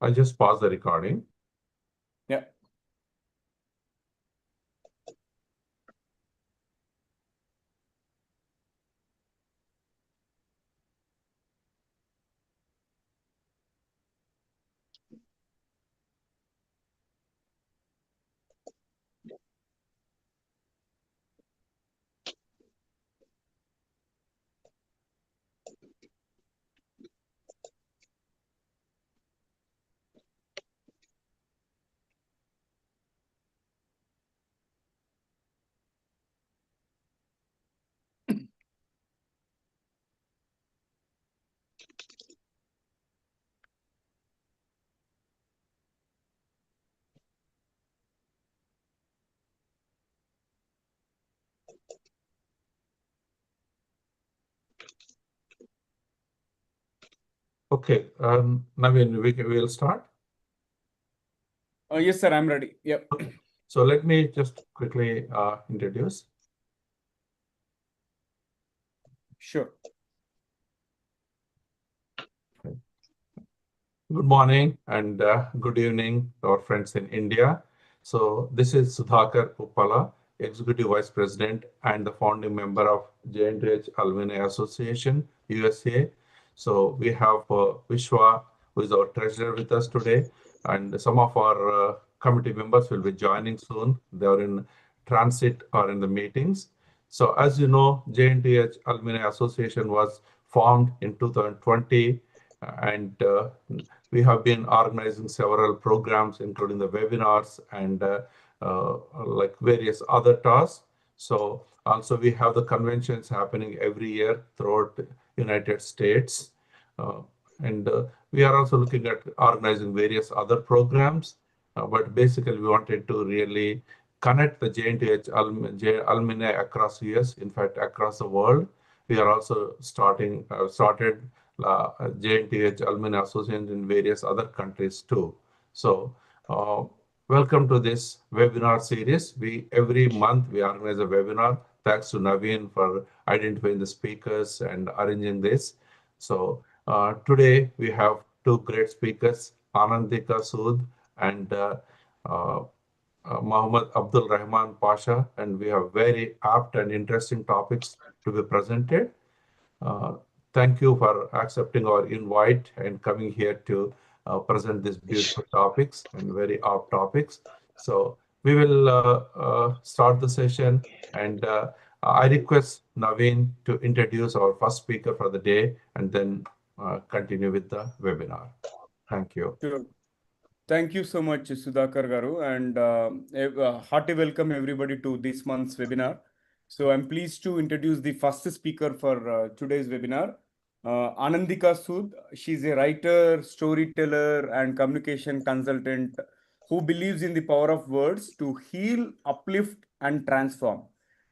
I'll just pause the recording. Yeah. Okay, Naveen, we'll start. Yes, sir, I'm ready. Yep. Okay. So let me just quickly introduce. Sure. Good morning and good evening to our friends in India. So this is Sudhakar Uppala, Executive Vice President and the founding member of JNTUH-AA-USA, USA. So we have Vishwa, who is our treasurer with us today, and some of our committee members will be joining soon. They are in transit or in the meetings. So as you know, JNTUH-Alumni Association was formed in 2020, and we have been organizing several programs, including the webinars and like various other tasks. So also we have the conventions happening every year throughout the United States. Uh, and we are also looking at organizing various other programs. But basically, we wanted to really connect the JNTH alumni across US, in fact, across the world. We are also started JNTH Alumni Association in various other countries too. So, welcome to this webinar series. Every month we organize a webinar. Thanks to Naveen for identifying the speakers and arranging this. So, today we have two great speakers, Anandika Sood and uh, Muhammad Abdul Rahman Pasha, and we have very apt and interesting topics to be presented. Uh, Thank you for accepting our invite and coming here to present these beautiful topics and very apt topics. So we will start the session, and I request Naveen to introduce our first speaker for the day and then continue with the webinar. Thank you. Sure. Thank you so much, Sudhakar Garu, and hearty welcome everybody to this month's webinar. So I'm pleased to introduce the first speaker for today's webinar, Anandika Sood. She's a writer, storyteller, and communication consultant who believes in the power of words to heal, uplift, and transform.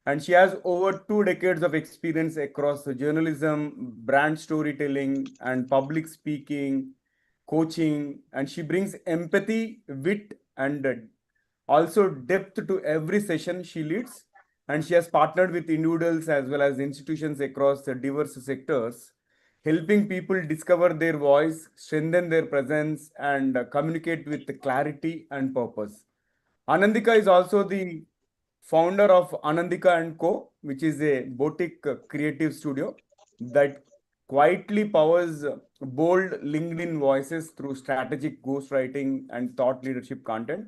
And she has over 2 decades of experience across journalism, brand storytelling, and public speaking, coaching, and she brings empathy, wit, and also depth to every session she leads. And she has partnered with individuals as well as institutions across the diverse sectors, helping people discover their voice, strengthen their presence, and communicate with clarity and purpose. Anandika is also the founder of Anandika and Co, which is a boutique creative studio that quietly powers bold LinkedIn voices through strategic ghostwriting and thought leadership content.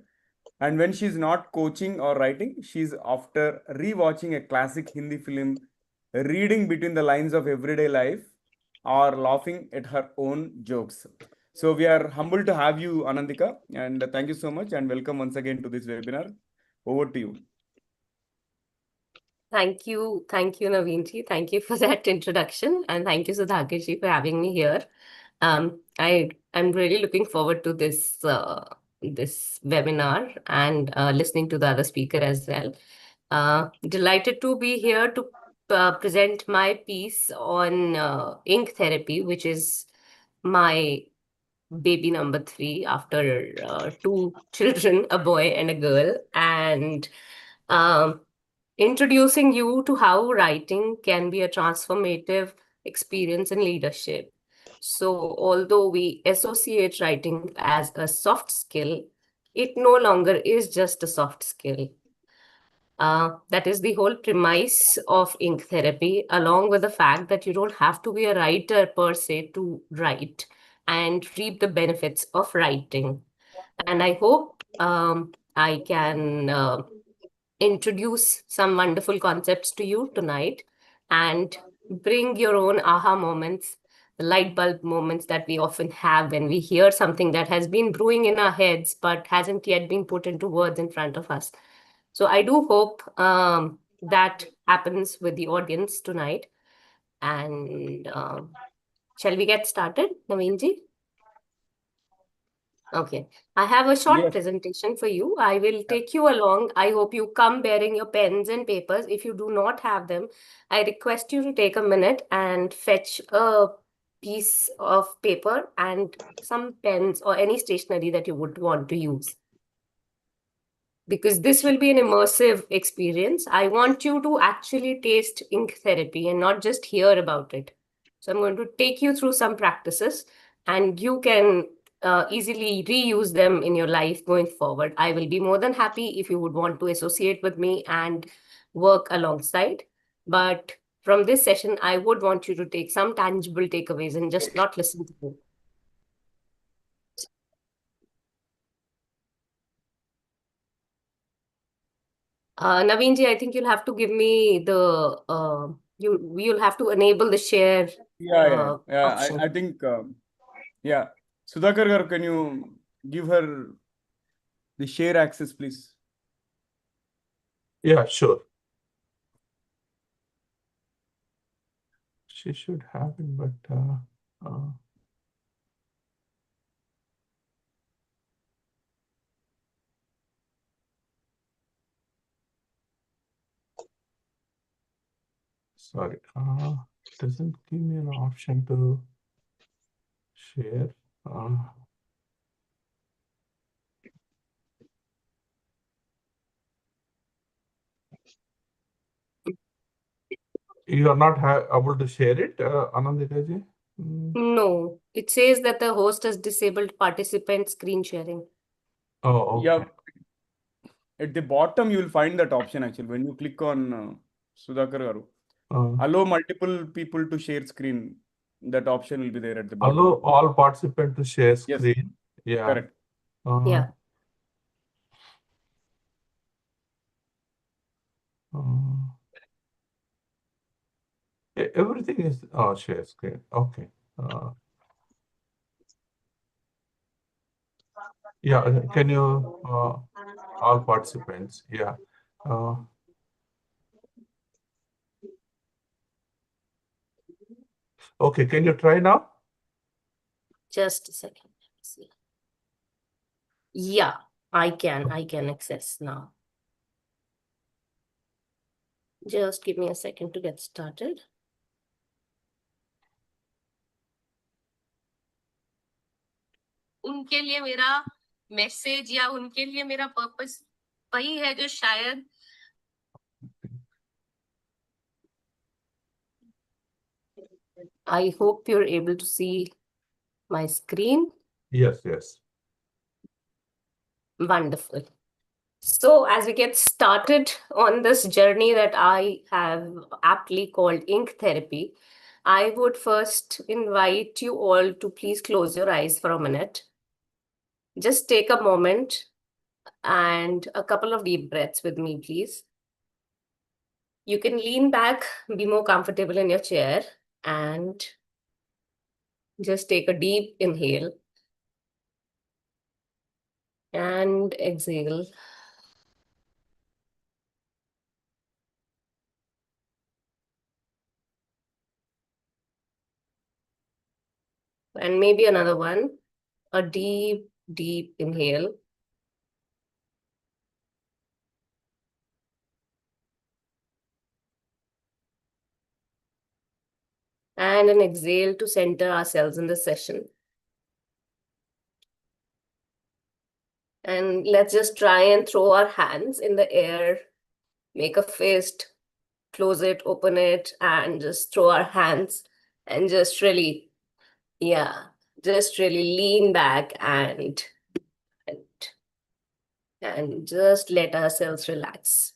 And when she's not coaching or writing, she's after rewatching a classic Hindi film, reading between the lines of everyday life, or laughing at her own jokes. So we are humbled to have you, Anandika, and thank you so much and welcome once again to this webinar. Over to you. Thank you, Naveen ji. Thank you for that introduction, and thank you, Sudhakar ji, for having me here. I'm really looking forward to this webinar and listening to the other speaker as well. Delighted to be here to present my piece on ink therapy, which is my baby number 3 after 2 children, a boy and a girl, and um, introducing you to how writing can be a transformative experience in leadership. So although we associate writing as a soft skill, it no longer is just a soft skill. That is the whole premise of ink therapy, along with the fact that you don't have to be a writer per se to write and reap the benefits of writing. And I hope I can introduce some wonderful concepts to you tonight and bring your own aha moments, the light bulb moments that we often have when we hear something that has been brewing in our heads but hasn't yet been put into words in front of us. So I do hope that happens with the audience tonight. And shall we get started, Naveenji? Okay, I have a short Yes. presentation for you. I will take you along. I hope you come bearing your pens and papers. If you do not have them, I request you to take a minute and fetch a piece of paper and some pens or any stationery that you would want to use. Because this will be an immersive experience. I want you to actually taste ink therapy and not just hear about it. So I'm going to take you through some practices and you can easily reuse them in your life going forward. I will be more than happy if you would want to associate with me and work alongside. But from this session, I would want you to take some tangible takeaways and just not listen to me. Naveenji, I think you'll have to give me the you'll have to enable the share Yeah. option. I think yeah. Sudhakar garu, can you give her the share access, please? Yeah, sure. She should have it, but sorry, doesn't give me an option to share. You are not able to share it, Anandita ji? No, it says that the host has disabled participant screen sharing. Oh, okay. Yeah. At the bottom, you will find that option actually. When you click on Sudhakar garu, allow multiple people to share screen. That option will be there at the bottom. Allow all participants to share Yes. screen. Yeah. Correct. Yeah. Everything is share screen. Okay. Yeah. Can you all participants? Yeah. Okay. Can you try now? Just a second. Let's see. Yeah, I can access now. Just give me a second to get started. उनके लिए मेरा message या उनके लिए मेरा purpose वही है जो शायद I hope you're able to see my screen. Yes, yes. Wonderful. So as we get started on this journey that I have aptly called ink therapy, I would first invite you all to please close your eyes for a minute. Just take a moment and a couple of deep breaths with me, please. You can lean back, be more comfortable in your chair, and just take a deep inhale and exhale. And maybe another one, a deep, deep inhale. And an exhale to center ourselves in the session. And let's just try and throw our hands in the air, make a fist, close it, open it, and just throw our hands and just really Yeah, just really lean back and, and just let ourselves relax.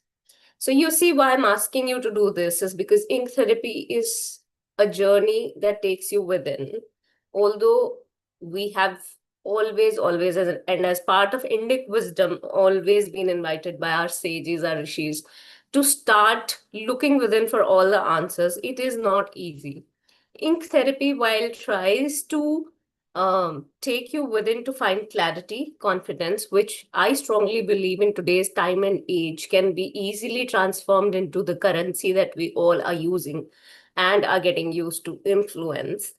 So you see why I'm asking you to do this is because ink therapy is a journey that takes you within. Although we have always, and as part of Indic wisdom, always been invited by our sages, our rishis, to start looking within for all the answers, it is not easy. Ink therapy, while tries to take you within to find clarity, confidence, which I strongly believe in today's time and age can be easily transformed into the currency that we all are using and are getting used to influence.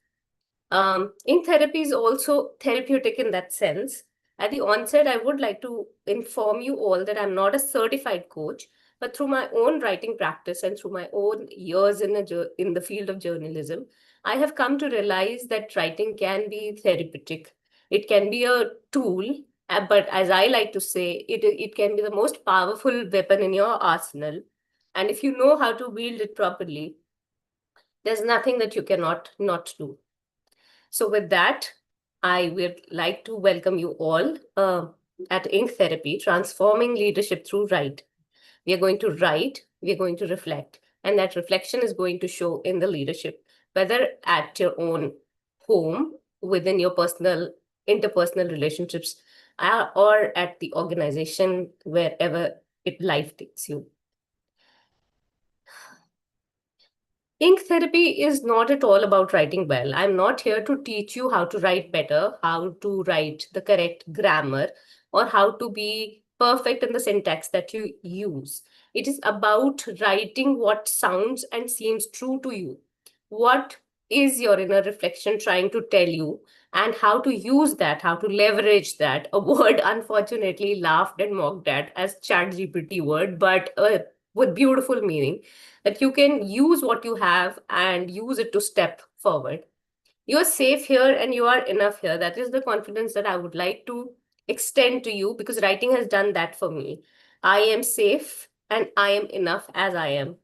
Ink therapy is also therapeutic in that sense. At the onset, I would like to inform you all that I'm not a certified coach, but through my own writing practice and through my own years in the field of journalism, I have come to realize that writing can be therapeutic. It can be a tool, but as I like to say, it can be the most powerful weapon in your arsenal. And if you know how to wield it properly, there's nothing that you cannot not do. So with that, I would like to welcome you all at Ink Therapy, Transforming Leadership Through Write. We are going to write, we are going to reflect, and that reflection is going to show in the leadership, whether at your own home, within your personal, interpersonal relationships, or at the organization, wherever life takes you. Ink therapy is not at all about writing well. I'm not here to teach you how to write better, how to write the correct grammar, or how to be perfect in the syntax that you use. It is about writing what sounds and seems true to you. What is your inner reflection trying to tell you, and how to use that, how to leverage that? A word unfortunately laughed and mocked at as ChatGPT word, but with beautiful meaning that you can use what you have and use it to step forward. You are safe here and you are enough here. That is the confidence that I would like to extend to you because writing has done that for me. I am safe and I am enough as I am.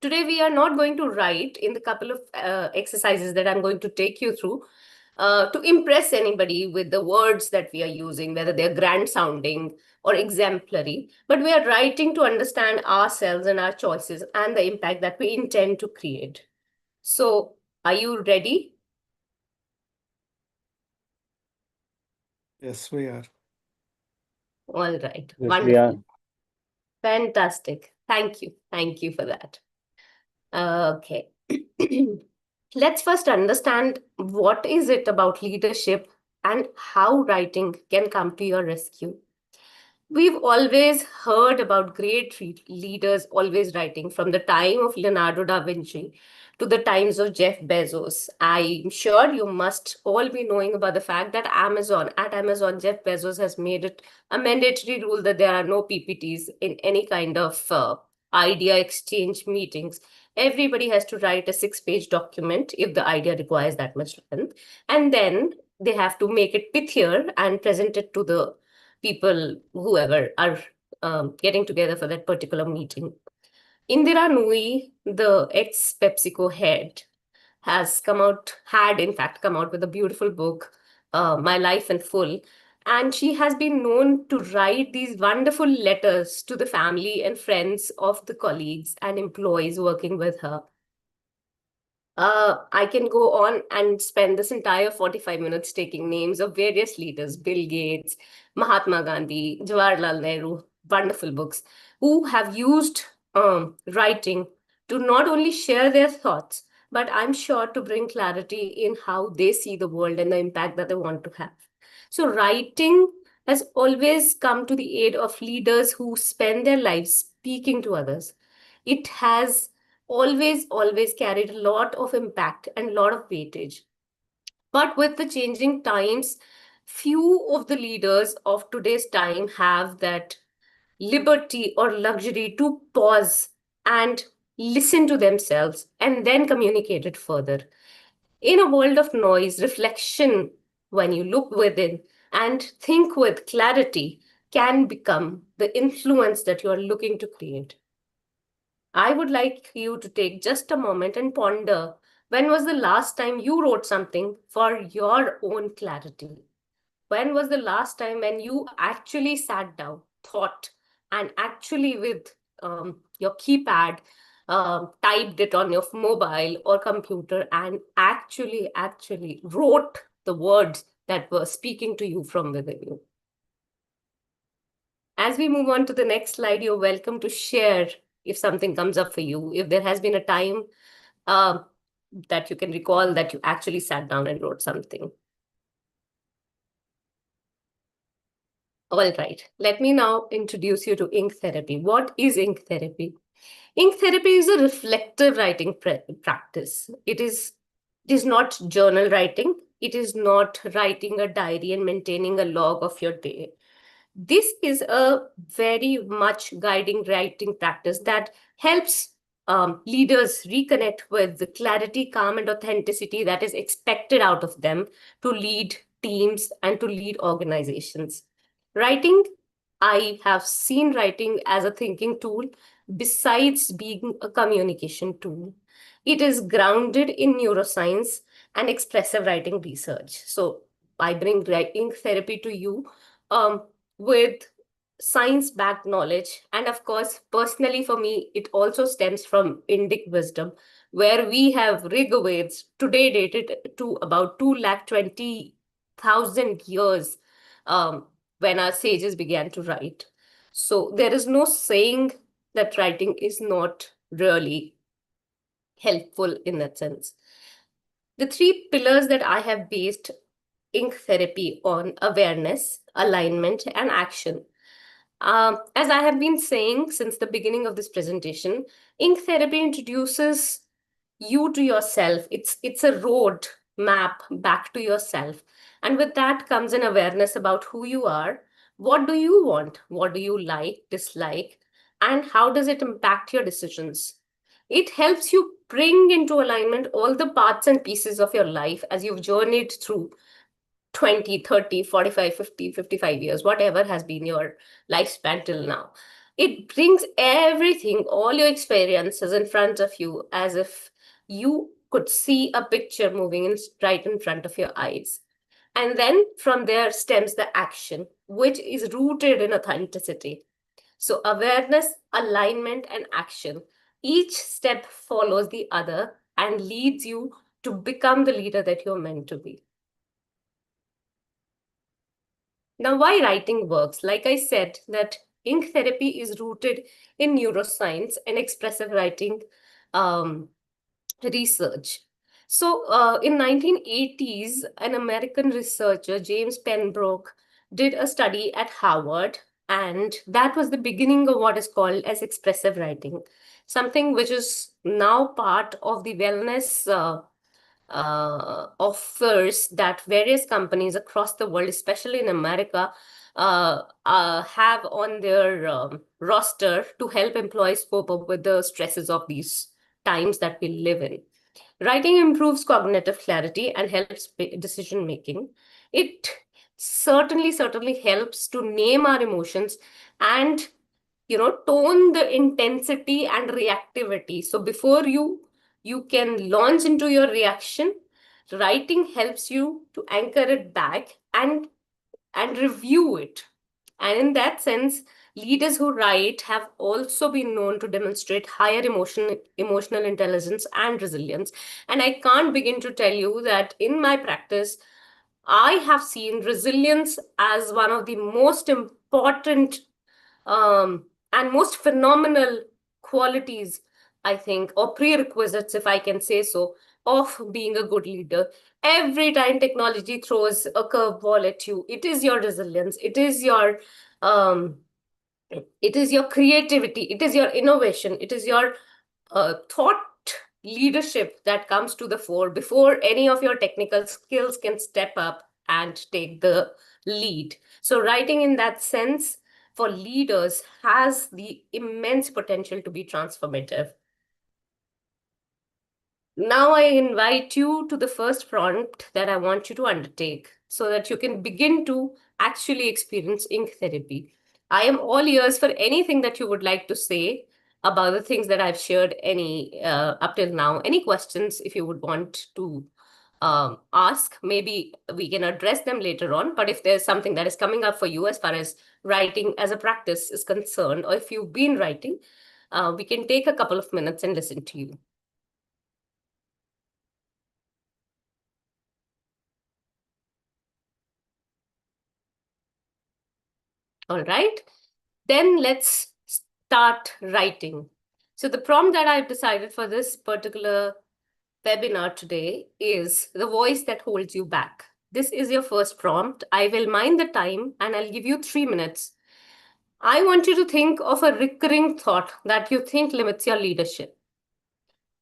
Today, we are not going to write in the couple of exercises that I'm going to take you through to impress anybody with the words that we are using, whether they're grand sounding or exemplary, but we are writing to understand ourselves and our choices and the impact that we intend to create. So, are you ready? Yes, we are. All right. Yes, we are. Wonderful. Fantastic. Thank you. Thank you for that. Okay. Let's first understand what is it about leadership and how writing can come to your rescue. We've always heard about great leaders always writing from the time of Leonardo da Vinci to the times of Jeff Bezos. I'm sure you must all be knowing about the fact that at Amazon, Jeff Bezos has made it a mandatory rule that there are no PPTs in any kind of idea exchange meetings. Everybody has to write a 6-page document if the idea requires that much length. And then they have to make it pithier and present it to the people, whoever are getting together for that particular meeting. Indira Nui, the ex-PepsiCo head, had in fact come out with a beautiful book, My Life in Full. And she has been known to write these wonderful letters to the family and friends of the colleagues and employees working with her. I can go on and spend this entire 45 minutes taking names of various leaders, Bill Gates, Mahatma Gandhi, Jawaharlal Nehru, wonderful books, who have used writing to not only share their thoughts, but I'm sure to bring clarity in how they see the world and the impact that they want to have. So writing has always come to the aid of leaders who spend their lives speaking to others. It has always carried a lot of impact and a lot of weightage. But with the changing times, few of the leaders of today's time have that liberty or luxury to pause and listen to themselves and then communicate it further. In a world of noise, reflection, when you look within and think with clarity, can become the influence that you are looking to create. I would like you to take just a moment and ponder When was the last time you wrote something for your own clarity? When was the last time when you actually sat down, thought, and actually with your keypad typed it on your mobile or computer and actually wrote the words that were speaking to you from within you? As we move on to the next slide, you're welcome to share if something comes up for you, if there has been a time uh, that you can recall that you actually sat down and wrote something. All right, let me now introduce you to ink therapy. What is ink therapy? Ink therapy is a reflective writing practice. It is not journal writing. It is not writing a diary and maintaining a log of your day. This is a very much guiding writing practice that helps leaders reconnect with the clarity, calm, and authenticity that is expected out of them to lead teams and to lead organizations. Writing, I have seen writing as a thinking tool besides being a communication tool. It is grounded in neuroscience and expressive writing research. So I bring writing therapy to you with science-backed knowledge. And of course, personally for me, it also stems from Indic wisdom, where we have Rigveds today dated to about 220,000 years when our sages began to write. So there is no saying that writing is not really helpful in that sense. The three pillars that I have based ink therapy on: awareness, alignment, and action. As I have been saying since the beginning of this presentation, ink therapy introduces you to yourself. It's a road map back to yourself. And with that comes an awareness about who you are. What do you want? What do you like, dislike? And how does it impact your decisions? It helps you bring into alignment all the parts and pieces of your life as you've journeyed through 20, 30, 45, 50, 55 years, whatever has been your lifespan till now. It brings everything, all your experiences in front of you as if you could see a picture moving right in front of your eyes. And then from there stems the action, which is rooted in authenticity. So awareness, alignment, and action. Each step follows the other and leads you to become the leader that you're meant to be. Now, why writing works? Like I said, that ink therapy is rooted in neuroscience and expressive writing research. So in 1980s, an American researcher, James Penbrook, did a study at Harvard, and that was the beginning of what is called as expressive writing, something which is now part of the wellness offers that various companies across the world, especially in America, have on their roster to help employees cope up with the stresses of these times that we live in. Writing improves cognitive clarity and helps decision making. It certainly helps to name our emotions and tone the intensity and reactivity. So before you can launch into your reaction, writing helps you to anchor it back and review it. And in that sense, leaders who write have also been known to demonstrate higher emotional intelligence and resilience. And I can't begin to tell you that in my practice, I have seen resilience as one of the most important and most phenomenal qualities, I think, or prerequisites, if I can say so, of being a good leader. Every time technology throws a curveball at you, it is your resilience, um, it is your creativity, it is your innovation, it is your thought leadership that comes to the fore before any of your technical skills can step up and take the lead. So writing in that sense for leaders has the immense potential to be transformative. Now I invite you to the first prompt that I want you to undertake so that you can begin to actually experience ink therapy. I am all ears for anything that you would like to say, about the things that I've shared up till now. Any questions if you would want to ask, maybe we can address them later on. But if there's something that is coming up for you as far as writing as a practice is concerned, or if you've been writing, we can take a couple of minutes and listen to you. All right, then let's start writing. So the prompt that I've decided for this particular webinar today is the voice that holds you back. This is your first prompt. I will mind the time and I'll give you 3 minutes. I want you to think of a recurring thought that you think limits your leadership.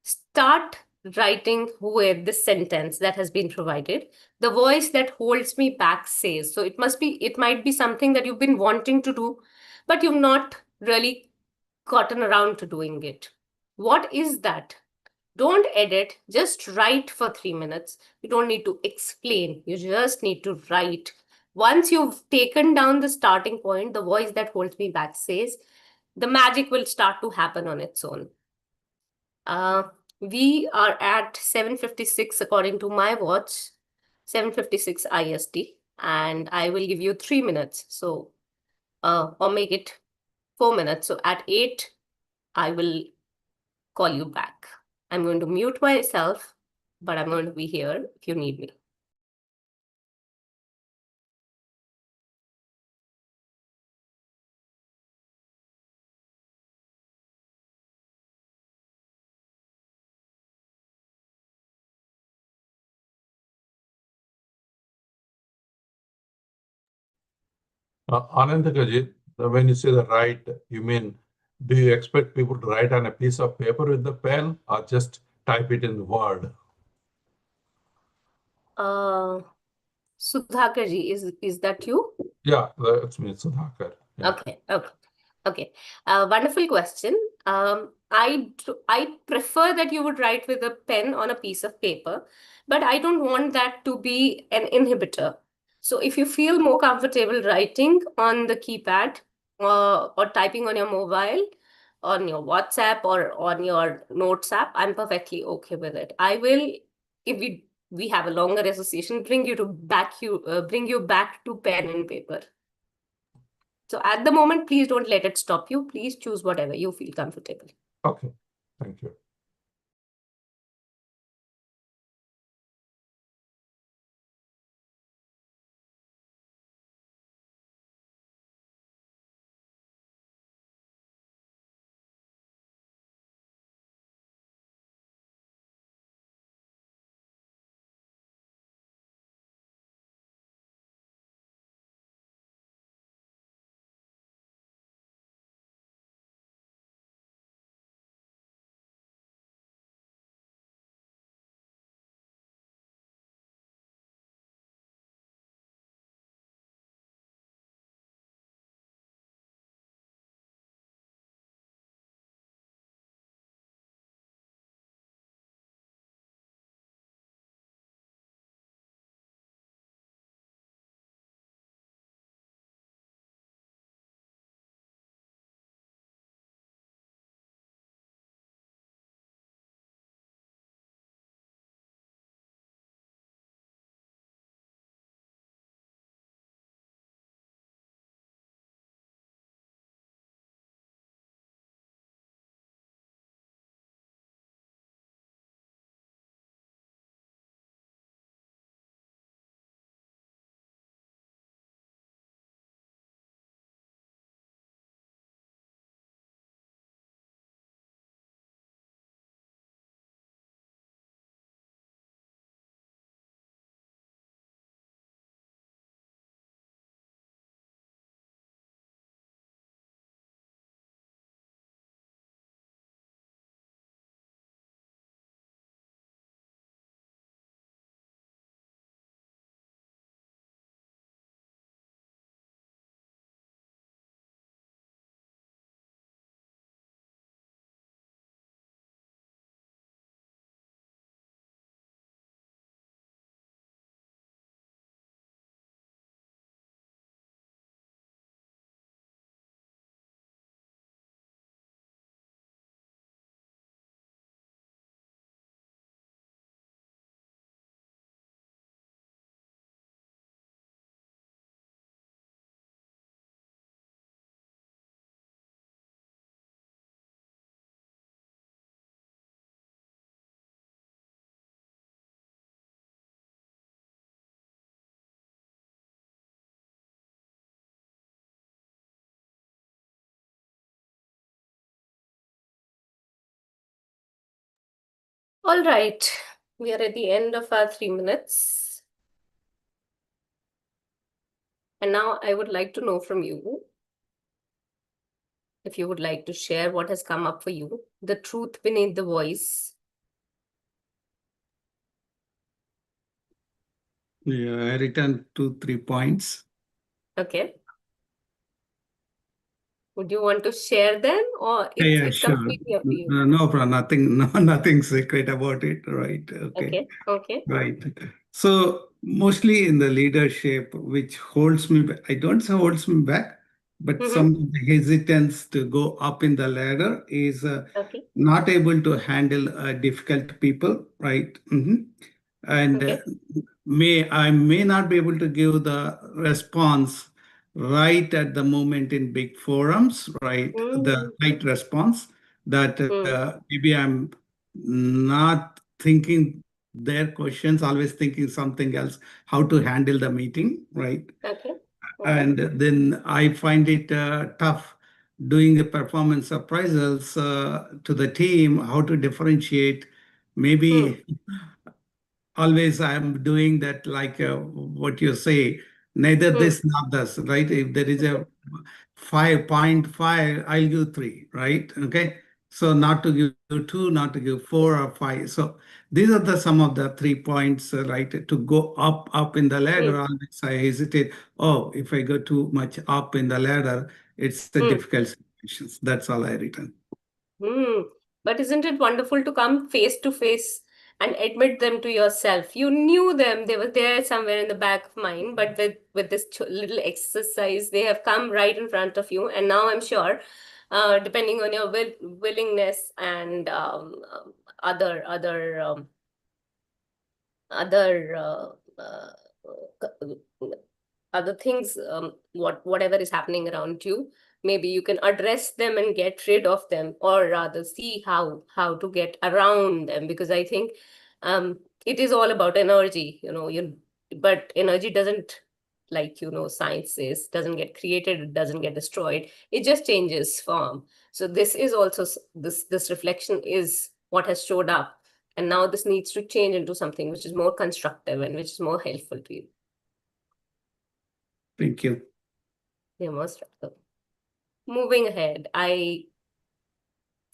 Start writing with this sentence that has been provided. The voice that holds me back says. So it might be something that you've been wanting to do, but you've not really gotten around to doing it. What is that? Don't edit, just write for 3 minutes. You don't need to explain, you just need to write. Once you've taken down the starting point, the voice that holds me back says, the magic will start to happen on its own. We are at 7:56 according to my watch, 7:56 IST, and I will give you 3 minutes. So, or make it 4 minutes. So at 8, I will call you back. I'm going to mute myself, but I'm going to be here if you need me. Anandakaji, when you say the write, you mean, do you expect people to write on a piece of paper with the pen or just type it in Word? Sudhakarji, is that you? Yeah, that's me, Sudhakar. Yeah. Okay. Wonderful question. I prefer that you would write with a pen on a piece of paper, but I don't want that to be an inhibitor. So if you feel more comfortable writing on the keypad or typing on your mobile, on your WhatsApp or on your notes app, I'm perfectly okay with it. I will, if we have a longer association, bring you back to pen and paper. So at the moment, please don't let it stop you. Please choose whatever you feel comfortable. Okay, thank you. All right, we are at the end of our 3 minutes. And now I would like to know from you, if you would like to share what has come up for you, the truth beneath the voice. Yeah, I written 2, 3 points. Okay. Would you want to share them, or Yeah, it's sure. completely up to you? No problem. Nothing, no, nothing secret about it. Right. Okay. Okay, okay. Right. So mostly in the leadership, which holds me back, I don't say holds me back, but Mm-hmm. some of the hesitance to go up in the ladder is Okay, not able to handle difficult people, right? And okay. I may not be able to give the response right at the moment in big forums, right? The Mm, right response that mm, maybe I'm not thinking their questions, always thinking something else, how to handle the meeting, right? okay, okay. And then I find it tough doing the performance appraisals to the team, how to differentiate. Hmm, Maybe always I'm doing that, like what you say, neither hmm. this nor this, right? If there is a 5.5, I'll give 3, right? Okay. So not to give 2, not to give 4 or 5. So these are the some of the 3 points, right? To go up in the ladder, Hmm, always I hesitate. Oh, if I go too much up in the ladder, it's a hmm. difficult situation. That's all I written. Hmm. But isn't it wonderful to come face to face and admit them to yourself? You knew them, they were there somewhere in the back of mind, but with this little exercise, they have come right in front of you. And now I'm sure, depending on your willingness and other other other things, whatever is happening around you, maybe you can address them and get rid of them, or rather see how to get around them, because I think it is all about energy, but energy doesn't, like science says, doesn't get created, it doesn't get destroyed, it just changes form. So this is also this reflection is what has showed up, and now this needs to change into something which is more constructive and which is more helpful to you. Thank you. You're most welcome. Moving ahead, I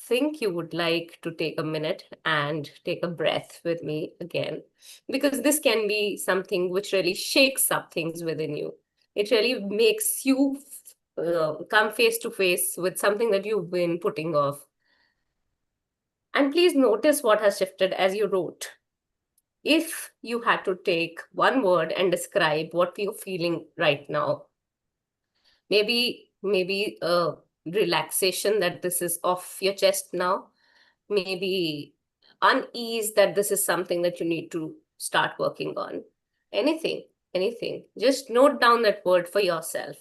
think you would like to take a minute and take a breath with me again, because this can be something which really shakes up things within you. It really makes you come face to face with something that you've been putting off. And please notice what has shifted as you wrote. If you had to take one word and describe what you're feeling right now, maybe relaxation, that this is off your chest now, maybe unease, that this is something that you need to start working on. Anything, just note down that word for yourself.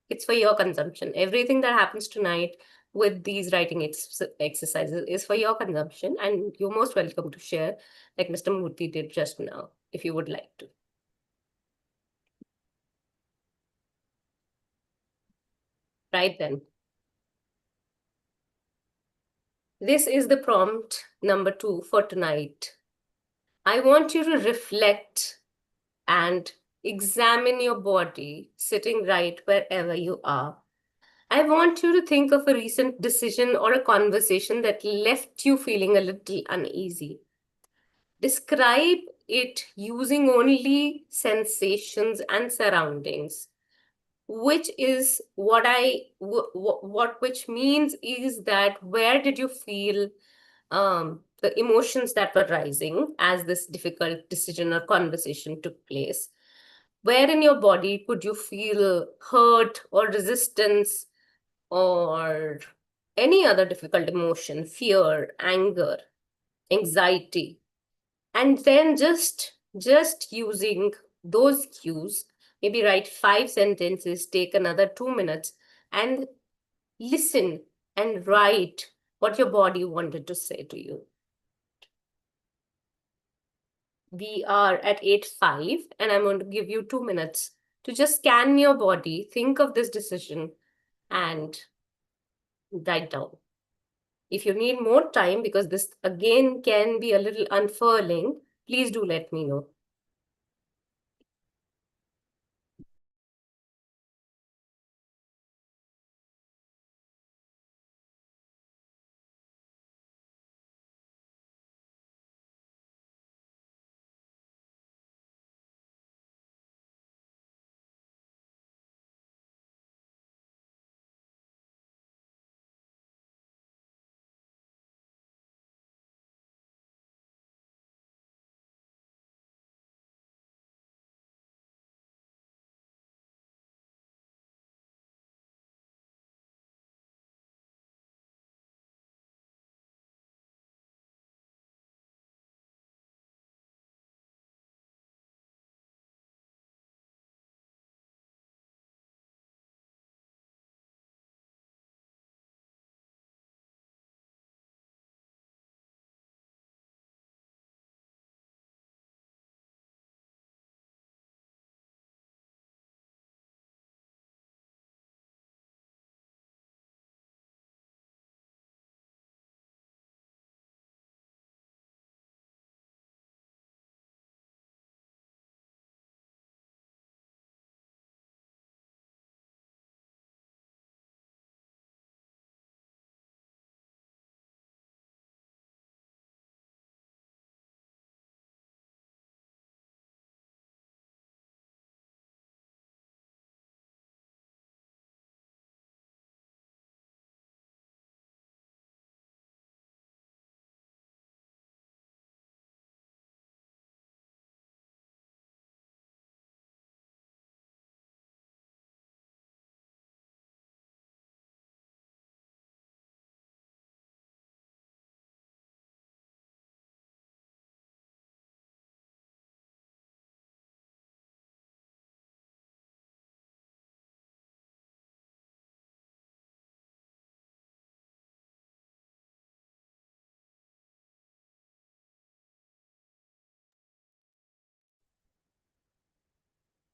It's for your consumption. Everything that happens tonight with these writing exercises is for your consumption, and you're most welcome to share, like Mr. Murthy did just now, if you would like to. Right then. This is the prompt number 2 for tonight. I want you to reflect and examine your body sitting right wherever you are. I want you to think of a recent decision or a conversation that left you feeling a little uneasy. Describe it using only sensations and surroundings, which is which means is that where did you feel the emotions that were rising as this difficult decision or conversation took place? Where in your body could you feel hurt or resistance or any other difficult emotion, fear, anger, anxiety? And then just using those cues, maybe write 5 sentences, take another 2 minutes, and listen and write what your body wanted to say to you. We are at 8:05, and I'm going to give you 2 minutes to just scan your body, think of this decision, and write down. If you need more time, because this again can be a little unfurling, please do let me know.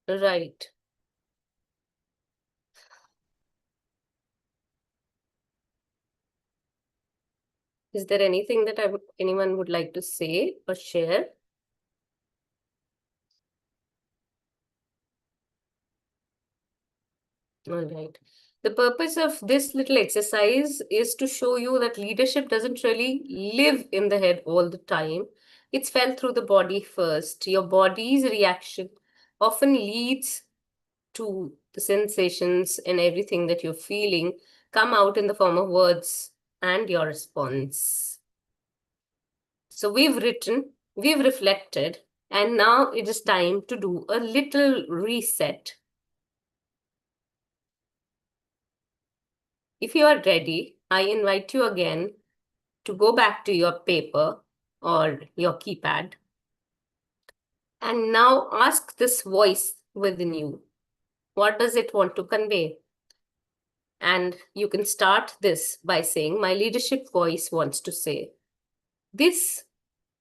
Right. Is there anything that anyone would like to say or share? All right. The purpose of this little exercise is to show you that leadership doesn't really live in the head all the time. It's felt through the body first. Your body's reaction often leads to the sensations and everything that you're feeling come out in the form of words and your response. So we've written, we've reflected, and now it is time to do a little reset. If you are ready, I invite you again to go back to your paper or your keypad and now ask this voice within you, what does it want to convey? And you can start this by saying, my leadership voice wants to say, this,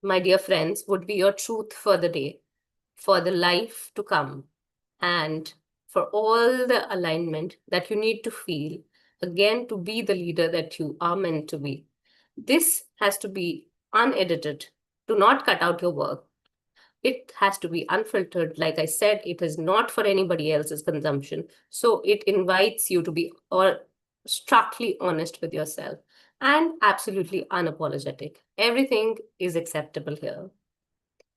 my dear friends, would be your truth for the day, for the life to come, and for all the alignment that you need to feel, again, to be the leader that you are meant to be. This has to be unedited. Do not cut out your work. It has to be unfiltered. Like I said, it is not for anybody else's consumption. So it invites you to be strictly honest with yourself and absolutely unapologetic. Everything is acceptable here.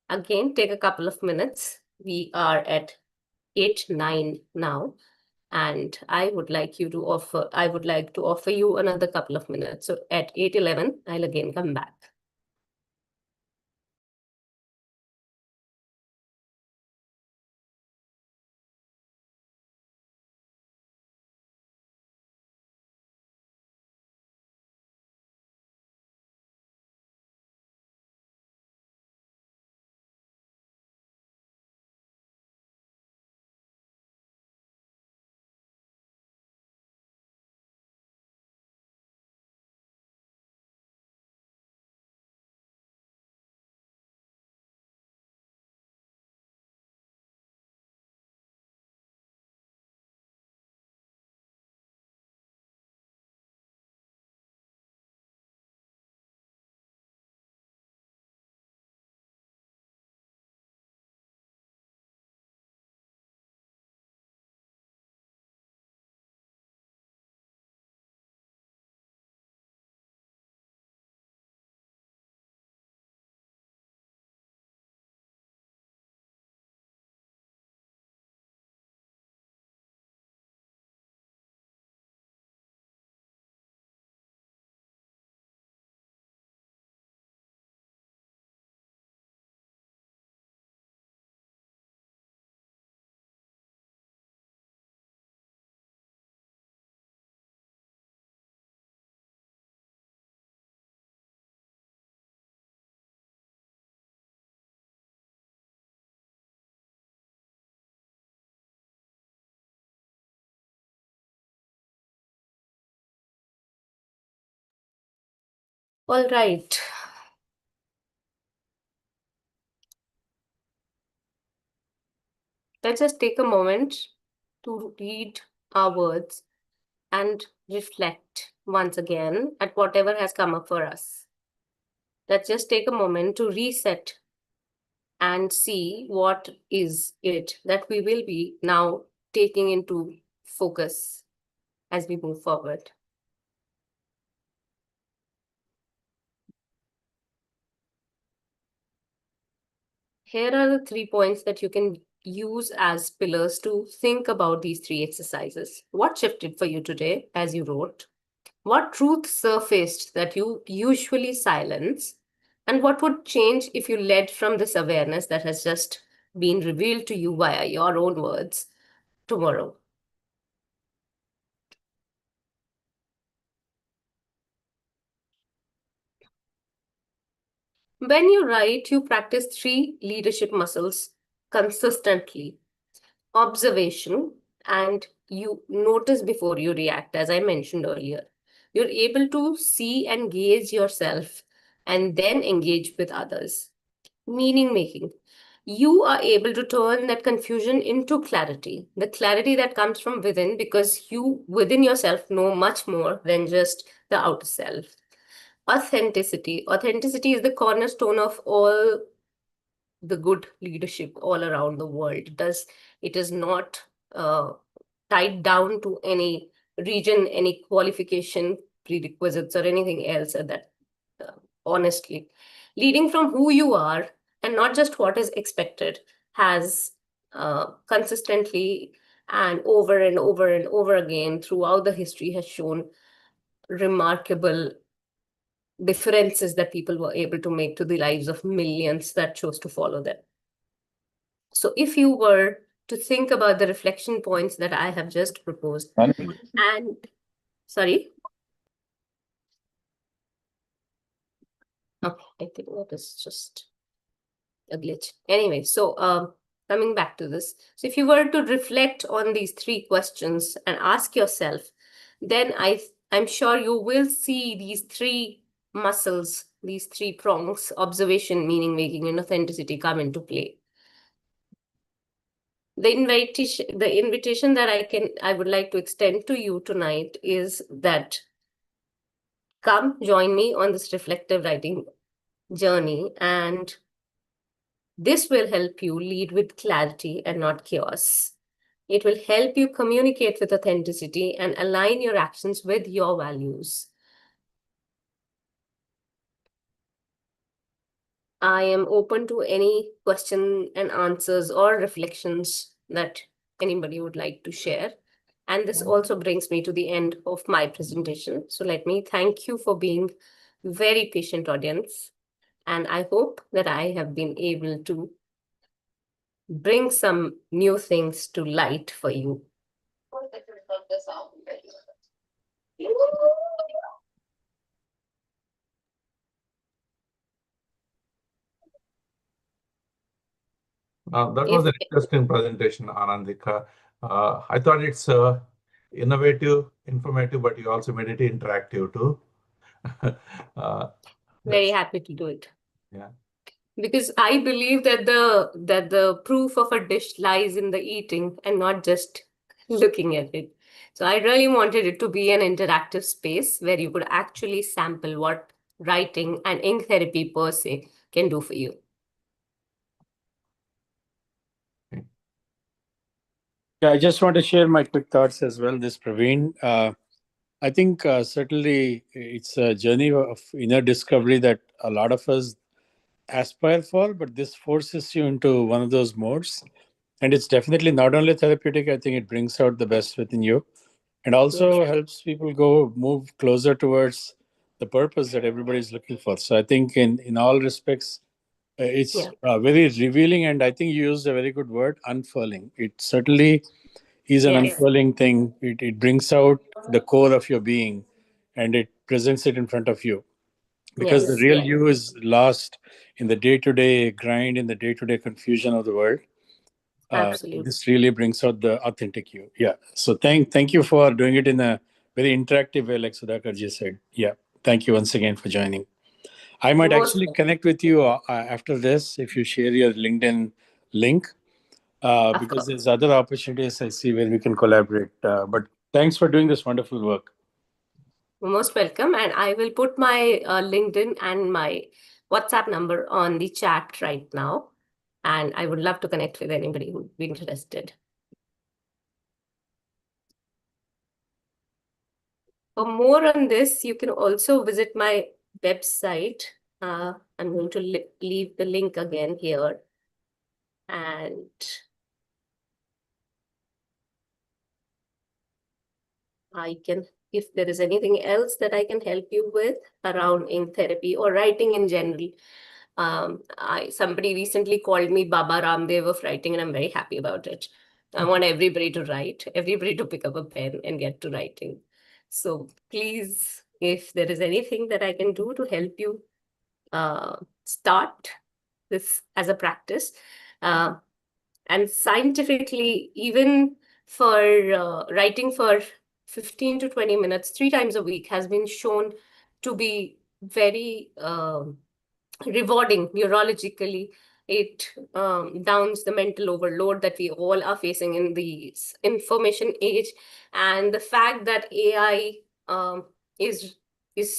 Again, take a couple of minutes. We are at 8:09 now, and I would like to offer you another couple of minutes. So at 8:11, I'll again come back. All right. Let's just take a moment to read our words and reflect once again at whatever has come up for us. Let's just take a moment to reset and see what is it that we will be now taking into focus as we move forward. Here are the 3 points that you can use as pillars to think about these 3 exercises. What shifted for you today as you wrote? What truth surfaced that you usually silence? And what would change if you led from this awareness that has just been revealed to you via your own words tomorrow? When you write, you practice 3 leadership muscles consistently: observation, and you notice before you react, as I mentioned earlier. You're able to see and gauge yourself and then engage with others. Meaning making. You are able to turn that confusion into clarity, the clarity that comes from within, because you within yourself know much more than just the outer self. Authenticity. Authenticity is the cornerstone of all the good leadership all around the world. It is not tied down to any region, any qualification, prerequisites, or anything else. That honestly, leading from who you are and not just what is expected has consistently and over and over and over again throughout the history has shown remarkable differences that people were able to make to the lives of millions that chose to follow them. So if you were to think about the reflection points that I have just proposed, and sorry. Okay, I think that is just a glitch. Anyway, so coming back to this. So if you were to reflect on these 3 questions and ask yourself, then I'm sure you will see these 3 muscles, these 3 prongs: observation, meaning making, and authenticity come into play. The invitation that I would like to extend to you tonight is that come join me on this reflective writing journey, and this will help you lead with clarity and not chaos. It will help you communicate with authenticity and align your actions with your values. I am open to any question and answers or reflections that anybody would like to share. And this also brings me to the end of my presentation. So let me thank you for being very patient audience. And I hope that I have been able to bring some new things to light for you. That was an interesting presentation, Anandika. I thought it's innovative, informative, but you also made it interactive too. Very happy to do it. Yeah. Because I believe that the proof of a dish lies in the eating and not just looking at it. So I really wanted it to be an interactive space where you could actually sample what writing and ink therapy per se can do for you. Yeah, I just want to share my quick thoughts as well. This Praveen, I think certainly it's a journey of inner discovery that a lot of us aspire for, but this forces you into one of those modes. And it's definitely not only therapeutic, I think it brings out the best within you and also helps people move closer towards the purpose that everybody's looking for. So I think in all respects, it's very revealing, and I think you used a very good word, unfurling. It certainly is an unfurling thing. It brings out the core of your being and it presents it in front of you. Because the real you is lost in the day-to-day grind, in the day-to-day confusion of the world. Absolutely. This really brings out the authentic you. Yeah. So thank you for doing it in a very interactive way, like Sudhakar ji said. Yeah. Thank you once again for joining. I might Most actually connect with you after this if you share your LinkedIn link, of because course. there's other opportunities I see where we can collaborate. But thanks for doing this wonderful work. Most welcome. And I will put my LinkedIn and my WhatsApp number on the chat right now. And I would love to connect with anybody who would be interested. For more on this, you can also visit my website. I'm going to leave the link again here. And I can, if there is anything else that I can help you with around ink therapy or writing in general. Somebody recently called me Baba Ramdev of writing, and I'm very happy about it. I want everybody to write, everybody to pick up a pen and get to writing. So please, if there is anything that I can do to help you start this as a practice, and scientifically, even for writing for 15 to 20 minutes, 3 times a week has been shown to be very rewarding neurologically. It downs the mental overload that we all are facing in the information age. And the fact that AI is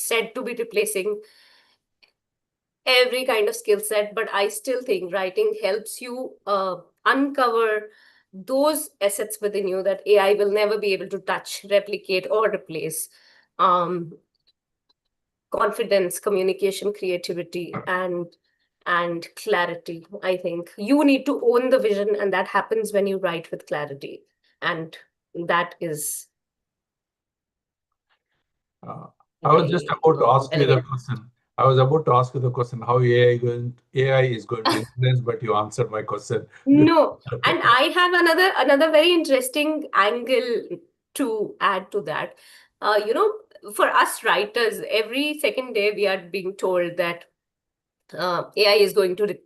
said to be replacing every kind of skill set, but I still think writing helps you uncover those assets within you that AI will never be able to touch, replicate, or replace. Confidence, communication, creativity, and clarity. I think you need to own the vision, and that happens when you write with clarity. And that is I was just about to ask you the elegant. question. I was about to ask you the question how AI is going to influence, but you answered my question. No, and I have another very interesting angle to add to that. For us writers, every second day we are being told that AI is going to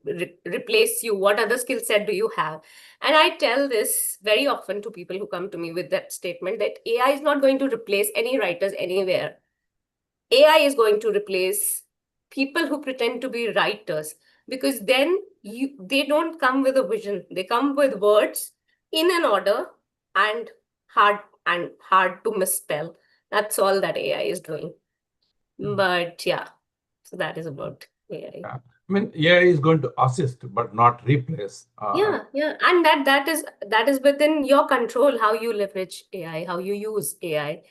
replace you. What other skill set do you have? And I tell this very often to people who come to me with that statement that AI is not going to replace any writers anywhere. AI is going to replace people who pretend to be writers, because then they don't come with a vision. They come with words in an order and hard to misspell. That's all that AI is doing. But yeah, so that is about AI. Yeah. I mean, AI is going to assist, but not replace. Yeah, and that is within your control, how you leverage AI, how you use AI.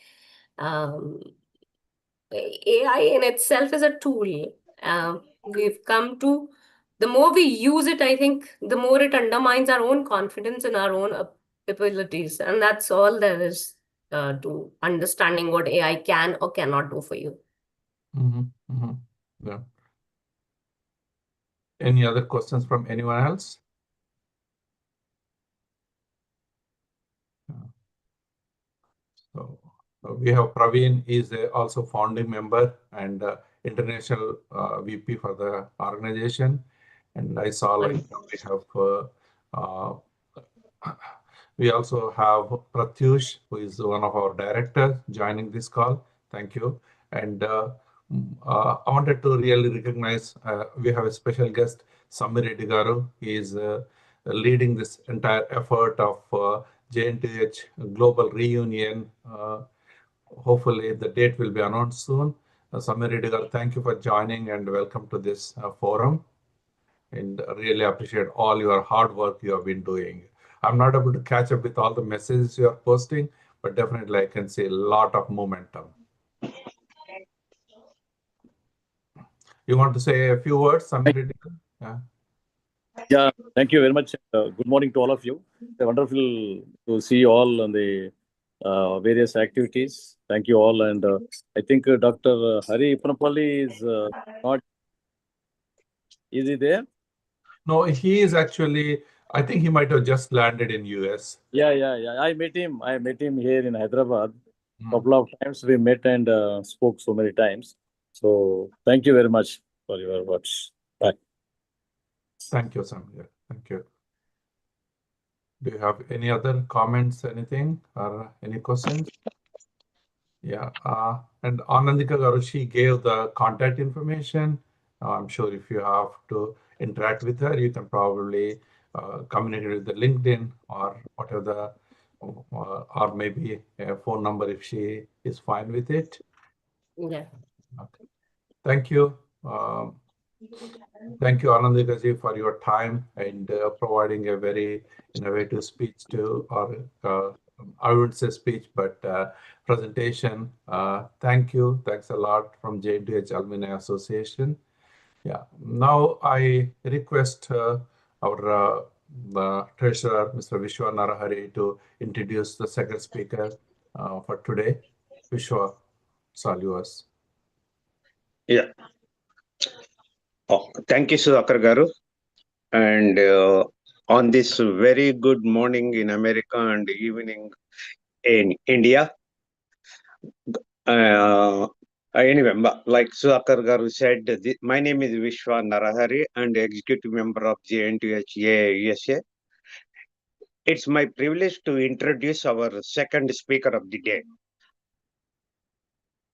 AI in itself is a tool. We've come to, the more we use it, I think, the more it undermines our own confidence in our own abilities. And that's all there is to understanding what AI can or cannot do for you. Yeah. Any other questions from anyone else? So we have Praveen is also founding member and international VP for the organization. And I saw like we have we also have Pratyush, who is one of our directors, joining this call. Thank you. And I wanted to really recognize we have a special guest, Samir Reddy Garu. He is leading this entire effort of JNTUH Global Reunion. Hopefully, the date will be announced soon. Samir Reddy Garu, thank you for joining and welcome to this forum. And really appreciate all your hard work you have been doing. I'm not able to catch up with all the messages you are posting, but definitely I can see a lot of momentum. You want to say a few words, Samir? Yeah, thank you very much. Good morning to all of you. It's wonderful to see you all on the various activities. Thank you all. And I think Dr. Hari Panapalli is not, is he there? No, he is actually, I think he might have just landed in US. Yeah. I met him here in Hyderabad. Couple of times we met and spoke so many times. So thank you very much for your words. Bye. Thank you, Samir. Thank you. Do you have any other comments, anything, or any questions? Yeah. And Anandika Garu, she gave the contact information. I'm sure if you have to interact with her, you can probably communicate with the LinkedIn or whatever the, or maybe a phone number if she is fine with it. Yeah. Okay. Thank you. Thank you, Anandikaji, for your time and providing a very innovative speech to, or I wouldn't say speech, but presentation. Thank you. Thanks a lot from JNTUH-Alumni Association. Yeah. Now I request our treasurer, Mr. Vishwa Narahari, to introduce the second speaker for today. Vishwa, it's all yours. Yeah. Oh, thank you, Sudhakar Garu. And on this very good morning in America and evening in India. Anyway, like Sudhakar Garu said, my name is Vishwa Narahari and executive member of JNTUH-AA-USA. It's my privilege to introduce our second speaker of the day,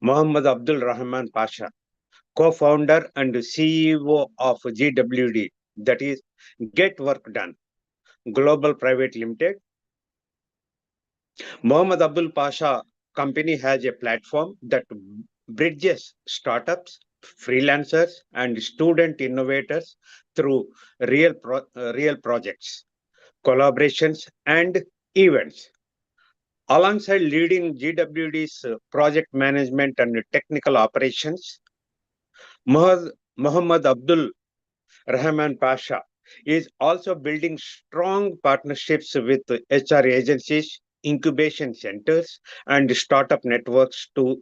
Muhammad Abdul Rahman Pasha, co-founder and CEO of GWD, that is Get Work Done Global Private Limited. Muhammad Abdul Pasha company has a platform that bridges startups, freelancers, and student innovators through real projects, collaborations, and events. Alongside leading GWD's project management and technical operations, Muhammad Abdul Rahman Pasha is also building strong partnerships with HR agencies, incubation centers, and startup networks to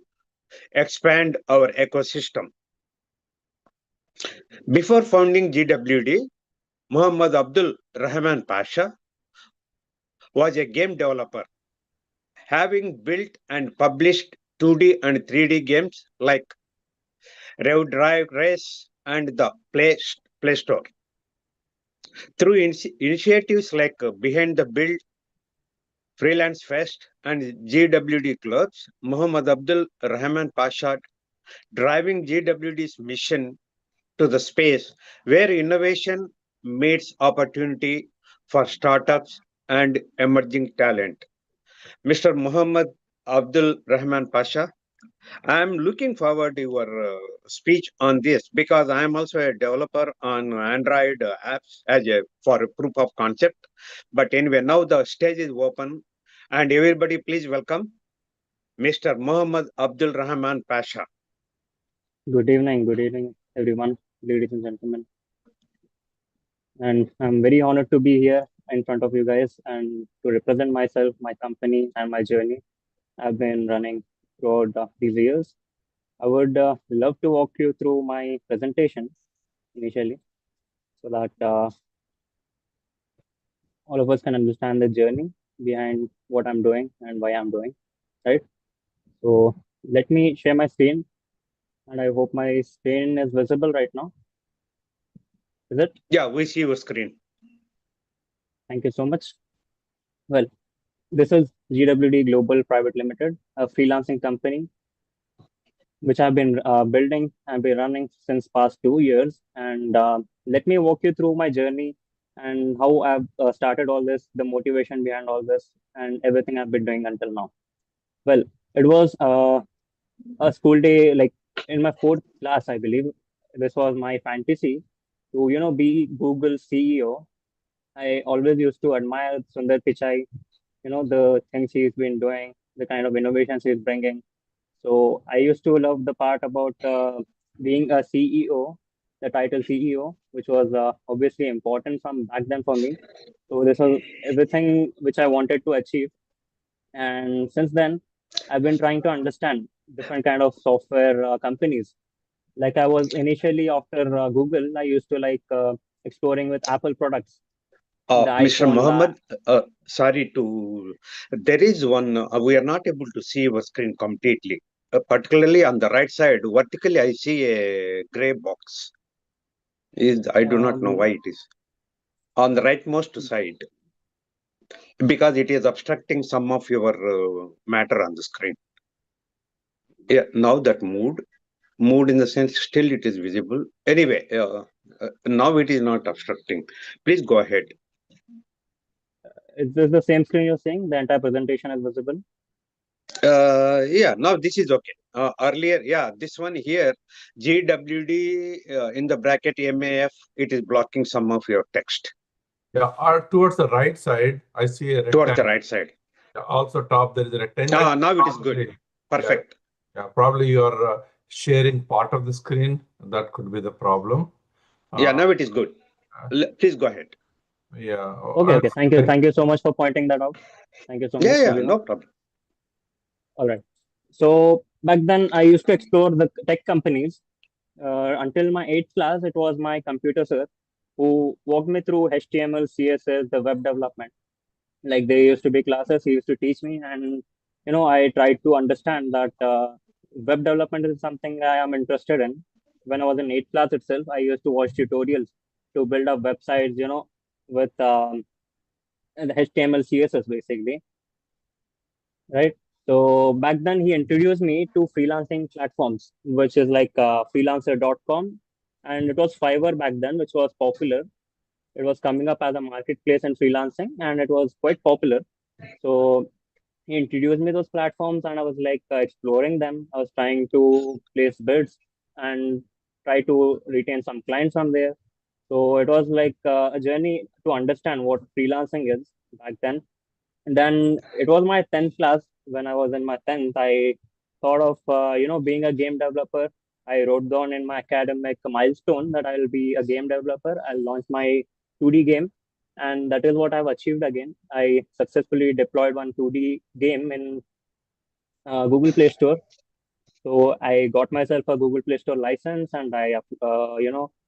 expand our ecosystem. Before founding GWD, Muhammad Abdul Rahman Pasha was a game developer, having built and published 2D and 3D games like Rev Drive Race and the Play Store. Through initiatives like Behind the Build, Freelance Fest, and GWD clubs, Muhammad Abdul Rahman Pasha driving GWD's mission to the space where innovation meets opportunity for startups and emerging talent. Mr. Muhammad Abdul Rahman Pasha, I am looking forward to your speech on this because I am also a developer on Android apps for a proof of concept. But anyway, now the stage is open, and everybody please welcome Mr. Muhammad Abdul Rahman Pasha. Good evening, everyone, ladies and gentlemen. And I'm very honored to be here in front of you guys and to represent myself, my company, and my journey I've been running throughout these years. I would love to walk you through my presentation initially so that all of us can understand the journey behind what I'm doing and why I'm doing, right? So let me share my screen, and I hope my screen is visible right now. Is it? Yeah, we see your screen. Thank you so much. Well, this is GWD Global Private Limited, a freelancing company which I've been building and been running since past 2 years. And let me walk you through my journey and how I've started all this, the motivation behind all this, and everything I've been doing until now. Well, it was a school day, like in my fourth class, I believe. This was my fantasy to, be Google CEO. I always used to admire Sundar Pichai, the things he's been doing, the kind of innovations he's bringing. So I used to love the part about being a CEO, the title CEO, which was obviously important from back then for me. So this was everything which I wanted to achieve. And since then, I've been trying to understand different kind of software companies. Like I was initially after Google, I used to like exploring with Apple products. Mr. iPhone, Muhammad, sorry to, there is one, we are not able to see your screen completely. Particularly on the right side, vertically, I see a gray box. I do not know why it is. On the rightmost side, because it is obstructing some of your matter on the screen. Yeah, now that moved. moved in the sense still it is visible. Anyway, now it is not obstructing. Please go ahead. Is this the same screen you're saying? The entire presentation is visible? Yeah, now this is okay. Earlier, yeah, this one here, GWD in the bracket MAF, it is blocking some of your text. Yeah, or towards the right side, I see a rectangle. Towards the right side. Yeah, also top, there is a rectangle. Now it is good. Perfect. Yeah, probably you are sharing part of the screen. That could be the problem. Yeah, now it is good. Please go ahead. Yeah. Okay. Thank you so much for pointing that out. Thank you so much. Yeah, no problem. All right. So back then, I used to explore the tech companies. Until my 8th class, it was my computer sir who walked me through HTML, CSS, the web development. Like there used to be classes, he used to teach me, and I tried to understand that web development is something I am interested in. When I was in 8th class itself, I used to watch tutorials to build up websites, with the HTML, CSS basically, right? So back then he introduced me to freelancing platforms, which is like freelancer.com, and it was Fiverr back then, which was popular. It was coming up as a marketplace in freelancing, and it was quite popular. So he introduced me those platforms, and I was like exploring them. I was trying to place bids and try to retain some clients from there. So it was like a journey to understand what freelancing is back then. And then it was my 10th class. When I was in my 10th, I thought of, being a game developer. I wrote down in my academic milestone that I'll be a game developer. I'll launch my 2D game. And that is what I've achieved again. I successfully deployed one 2D game in Google Play Store. So I got myself a Google Play Store license, and I,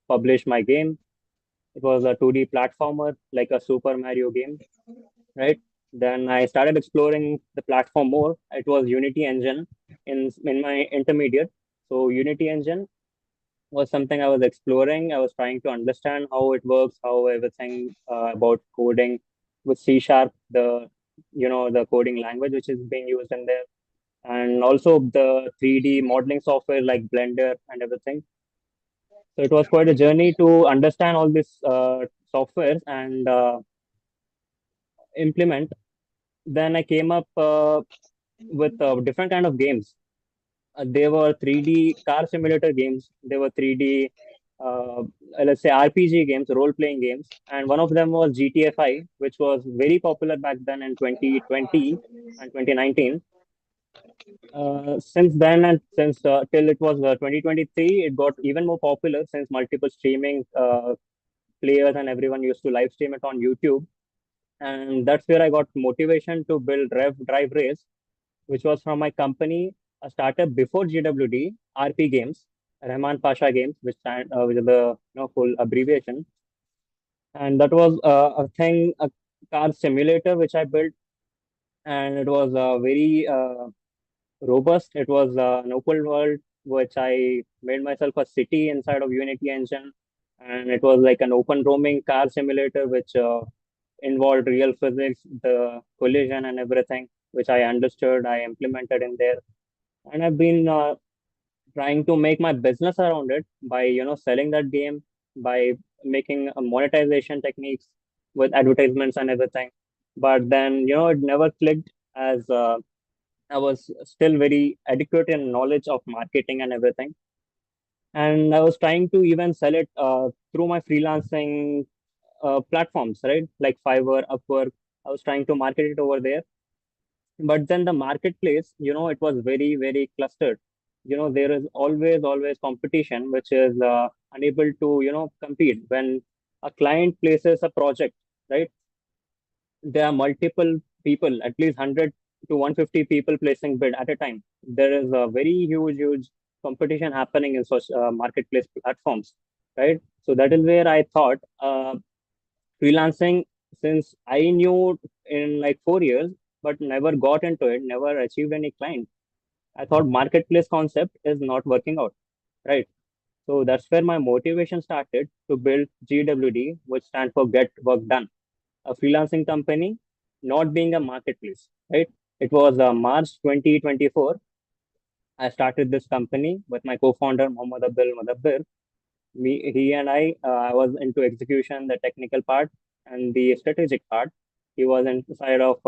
published my game. It was a 2D platformer, like a Super Mario game, right? Then I started exploring the platform more. It was Unity Engine in my intermediate. So Unity Engine was something I was exploring. I was trying to understand how it works, how everything about coding with C Sharp, the coding language which is being used in there, and also the 3D modeling software like Blender and everything. So it was quite a journey to understand all this softwares and implement. Then I came up with different kind of games. There were 3D car simulator games. There were 3D, let's say RPG games, role-playing games, and one of them was GTA 5, which was very popular back then in 2020 and 2019. Since then and since till it was 2023, it got even more popular since multiple streaming players and everyone used to live stream it on YouTube. And that's where I got motivation to build Drive Race, which was from my company, a startup before GWD, RP Games, Rahman Pasha Games, which is the full abbreviation. And that was a car simulator which I built, and it was very robust. It was an open world, which I made myself a city inside of Unity Engine, and it was like an open roaming car simulator, which involved real physics, the collision and everything, which I understood, I implemented in there. And I've been trying to make my business around it by, selling that game, by making monetization techniques with advertisements and everything. But then, it never clicked as I was still very adequate in knowledge of marketing and everything. And I was trying to even sell it through my freelancing platforms, right? Like Fiverr, Upwork. I was trying to market it over there. But then the marketplace, it was very, very clustered. There is always competition, which is unable to, compete. When a client places a project, right? There are multiple people, at least 100 to 150 people placing bid at a time. There is a very huge competition happening in such marketplace platforms, right? So that is where I thought freelancing, since I knew in like 4 years, but never got into it, never achieved any client. I thought marketplace concept is not working out, right? So that's where my motivation started to build GWD, which stands for Get Work Done, a freelancing company, not being a marketplace, right? It was March 2024. I started this company with my co-founder, Mohammad Abdul Mudabbir. He and I was into execution, the technical part, and the strategic part. He was inside of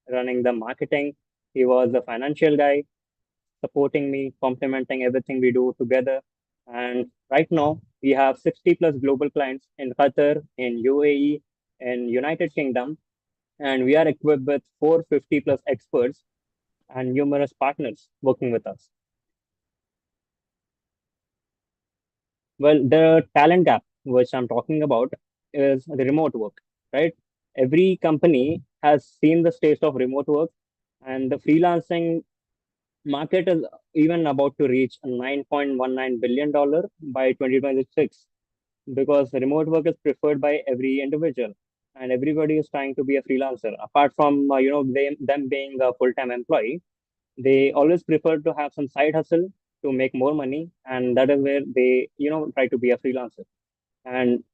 running the marketing. He was the financial guy, supporting me, complementing everything we do together. And right now, we have 60 plus global clients in Qatar, in UAE, in United Kingdom, and we are equipped with 450 plus experts and numerous partners working with us. Well, the talent gap, which I'm talking about, is the remote work, right? Every company has seen the state of remote work, and the freelancing market is even about to reach $9.19 billion by 2026, because remote work is preferred by every individual, and everybody is trying to be a freelancer. Apart from them being a full-time employee, they always prefer to have some side hustle to make more money, and that is where they try to be a freelancer. And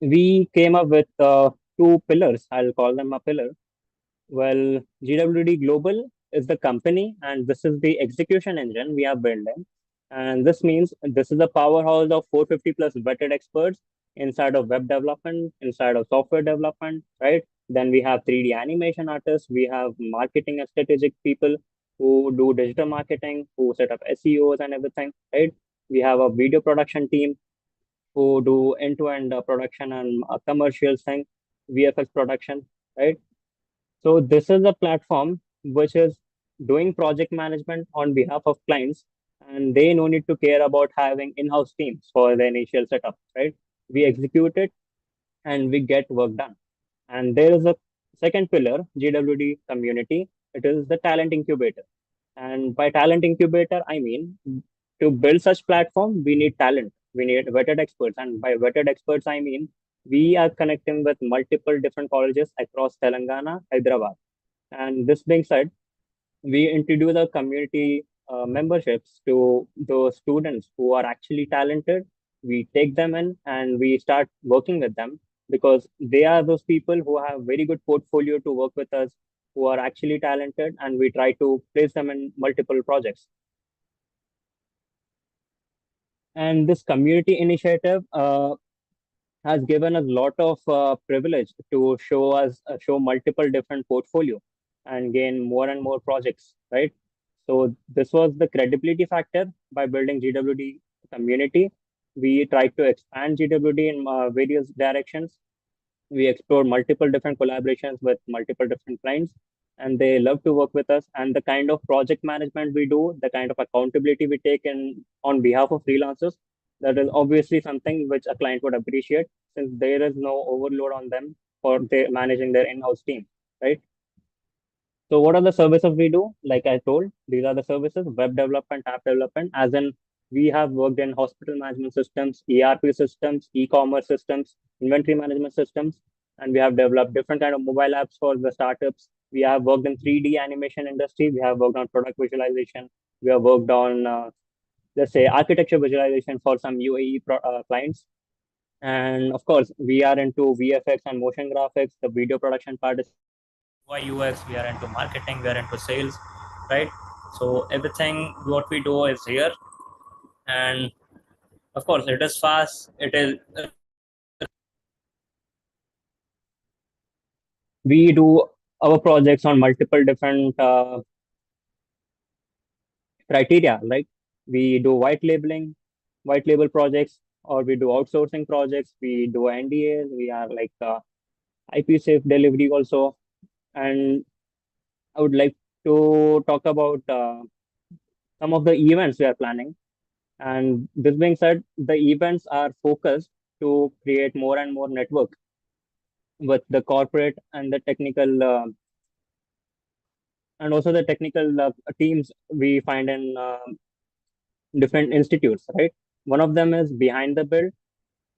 we came up with two pillars. I'll call them a pillar. Well, GWD Global is the company, and this is the execution engine we are building. And this means this is a powerhouse of 450 plus vetted experts inside of web development, inside of software development, right? Then we have 3D animation artists, we have marketing and strategic people who do digital marketing, who set up SEOs and everything, right? We have a video production team who do end-to-end production and commercial thing, VFX production, right? So this is a platform which is doing project management on behalf of clients, and they no need to care about having in-house teams for the initial setup, right? We execute it and we get work done. And there is a second pillar, GWD community. It is the talent incubator. And by talent incubator, I mean, to build such platform, we need talent. We need vetted experts. And by vetted experts, I mean, we are connecting with multiple different colleges across Telangana, Hyderabad. And this being said, we introduce our community memberships to those students who are actually talented. We take them in and we start working with them, because they are those people who have very good portfolio to work with us, who are actually talented, and we try to place them in multiple projects. And this community initiative has given us a lot of privilege to show multiple different portfolio and gain more and more projects, right? So this was the credibility factor. By building GWD community, we tried to expand GWD in various directions. We explored multiple different collaborations with multiple different clients, and they love to work with us. And the kind of project management we do, the kind of accountability we take in on behalf of freelancers, that is obviously something which a client would appreciate, since there is no overload on them for managing their in-house team, right? So what are the services we do? Like I told, these are the services: web development, app development, as in we have worked in hospital management systems, ERP systems, e-commerce systems, inventory management systems, and we have developed different kind of mobile apps for the startups. We have worked in 3D animation industry. We have worked on product visualization. We have worked on, let's say, architecture visualization for some UAE clients. And of course, we are into VFX and motion graphics. The video production part is UI UX. We are into marketing. We are into sales, right? So everything what we do is here, and of course, it is fast. It is. We do our projects on multiple different criteria, like we do white label projects, or we do outsourcing projects. We do NDAs. We are like IP safe delivery also. And I would like to talk about some of the events we are planning. And this being said, the events are focused to create more and more network with the corporate and the technical and also the technical teams we find in different institutes, right? One of them is Behind the Build.